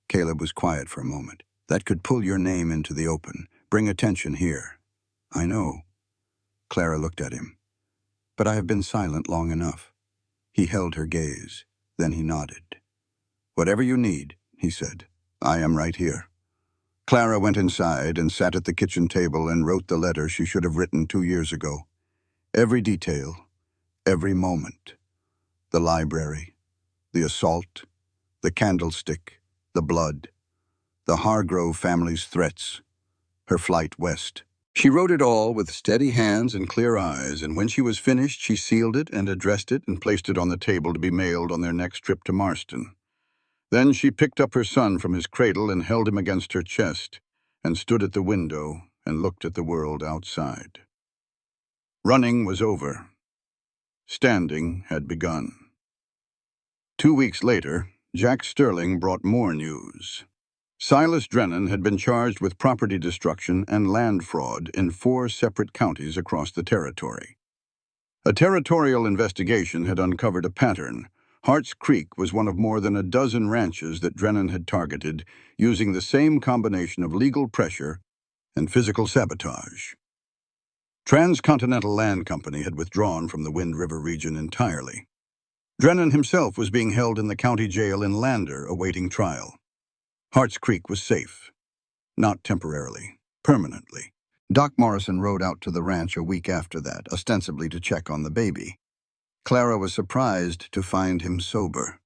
Caleb was quiet for a moment. "That could pull your name into the open. Bring attention here." "I know." Clara looked at him. "But I have been silent long enough." He held her gaze. Then he nodded. "Whatever you need," he said. "I am right here." Clara went inside and sat at the kitchen table and wrote the letter she should have written 2 years ago. Every detail, every moment. The library, the assault, the candlestick, the blood, the Hargrove family's threats, her flight west. She wrote it all with steady hands and clear eyes, and when she was finished, she sealed it and addressed it and placed it on the table to be mailed on their next trip to Marston. Then she picked up her son from his cradle and held him against her chest, and stood at the window and looked at the world outside. Running was over. Standing had begun. 2 weeks later, Jack Sterling brought more news. Silas Drennan had been charged with property destruction and land fraud in 4 separate counties across the territory. A territorial investigation had uncovered a pattern. Hart's Creek was one of more than a dozen ranches that Drennan had targeted, using the same combination of legal pressure and physical sabotage. Transcontinental Land Company had withdrawn from the Wind River region entirely. Drennan himself was being held in the county jail in Lander, awaiting trial. Hart's Creek was safe. Not temporarily, permanently. Doc Morrison rode out to the ranch a week after that, ostensibly to check on the baby. Clara was surprised to find him sober.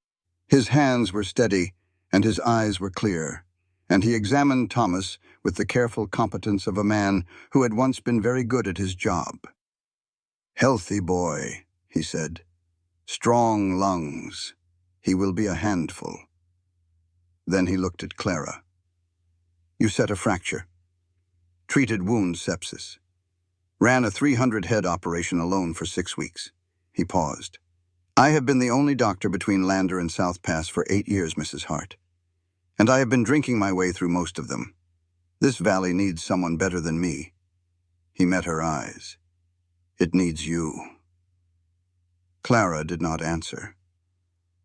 His hands were steady, and his eyes were clear, and he examined Thomas with the careful competence of a man who had once been very good at his job. "Healthy boy," he said. "Strong lungs. He will be a handful." Then he looked at Clara. "You set a fracture. Treated wound sepsis. Ran a 300-head operation alone for 6 weeks." He paused. "I have been the only doctor between Lander and South Pass for 8 years, Mrs. Hart. And I have been drinking my way through most of them. This valley needs someone better than me." He met her eyes. "It needs you." Clara did not answer,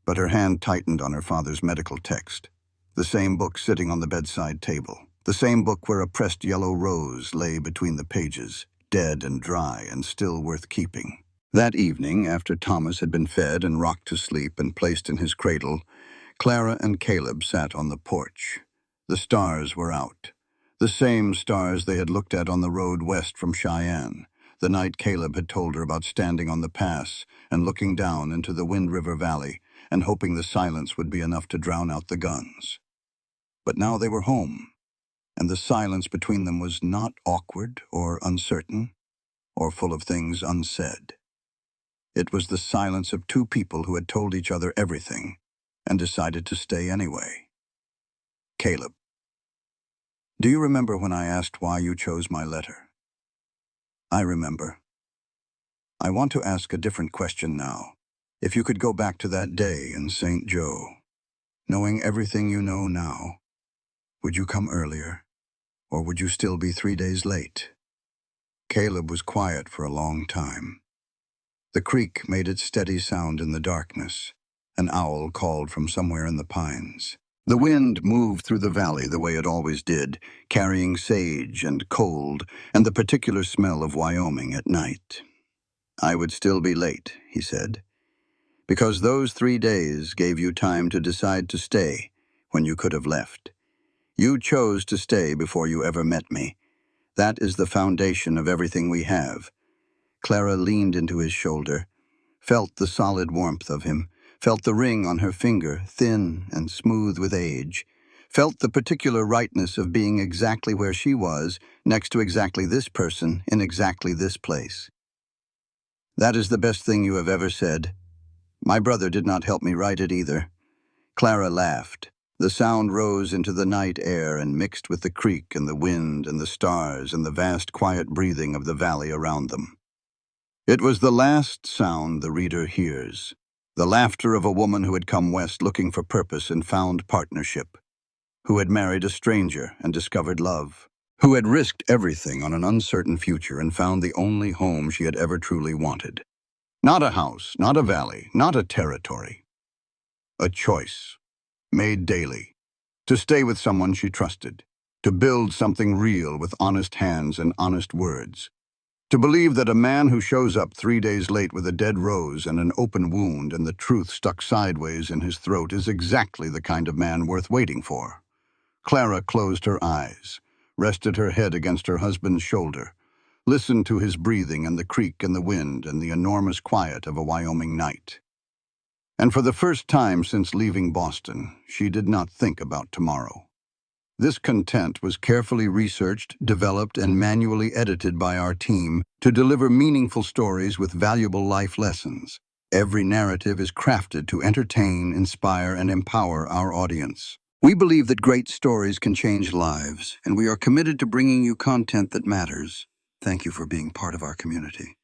but her hand tightened on her father's medical text, the same book sitting on the bedside table, the same book where a pressed yellow rose lay between the pages, dead and dry and still worth keeping. That evening, after Thomas had been fed and rocked to sleep and placed in his cradle, Clara and Caleb sat on the porch. The stars were out, the same stars they had looked at on the road west from Cheyenne, the night Caleb had told her about standing on the pass and looking down into the Wind River Valley and hoping the silence would be enough to drown out the guns. But now they were home, and the silence between them was not awkward or uncertain or full of things unsaid. It was the silence of 2 people who had told each other everything and decided to stay anyway. "Caleb, do you remember when I asked why you chose my letter?" "I remember. I want to ask a different question now. If you could go back to that day in St. Joe, knowing everything you know now, would you come earlier, or would you still be 3 days late?" Caleb was quiet for a long time. The creek made its steady sound in the darkness. An owl called from somewhere in the pines. The wind moved through the valley the way it always did, carrying sage and cold and the particular smell of Wyoming at night. "I would still be late," he said, "because those 3 days gave you time to decide to stay when you could have left. You chose to stay before you ever met me. That is the foundation of everything we have." Clara leaned into his shoulder, felt the solid warmth of him, felt the ring on her finger, thin and smooth with age, felt the particular rightness of being exactly where she was, next to exactly this person, in exactly this place. "That is the best thing you have ever said. My brother did not help me write it either." Clara laughed. The sound rose into the night air and mixed with the creek and the wind and the stars and the vast quiet breathing of the valley around them. It was the last sound the reader hears, the laughter of a woman who had come west looking for purpose and found partnership. who had married a stranger and discovered love, who had risked everything on an uncertain future and found the only home she had ever truly wanted. Not a house, not a valley, not a territory. A choice, made daily, to stay with someone she trusted, to build something real with honest hands and honest words, to believe that a man who shows up 3 days late with a dead rose and an open wound and the truth stuck sideways in his throat is exactly the kind of man worth waiting for. Clara closed her eyes, rested her head against her husband's shoulder, listened to his breathing and the creak in the wind and the enormous quiet of a Wyoming night. And for the first time since leaving Boston, she did not think about tomorrow. This content was carefully researched, developed, and manually edited by our team to deliver meaningful stories with valuable life lessons. Every narrative is crafted to entertain, inspire, and empower our audience. We believe that great stories can change lives, and we are committed to bringing you content that matters. Thank you for being part of our community.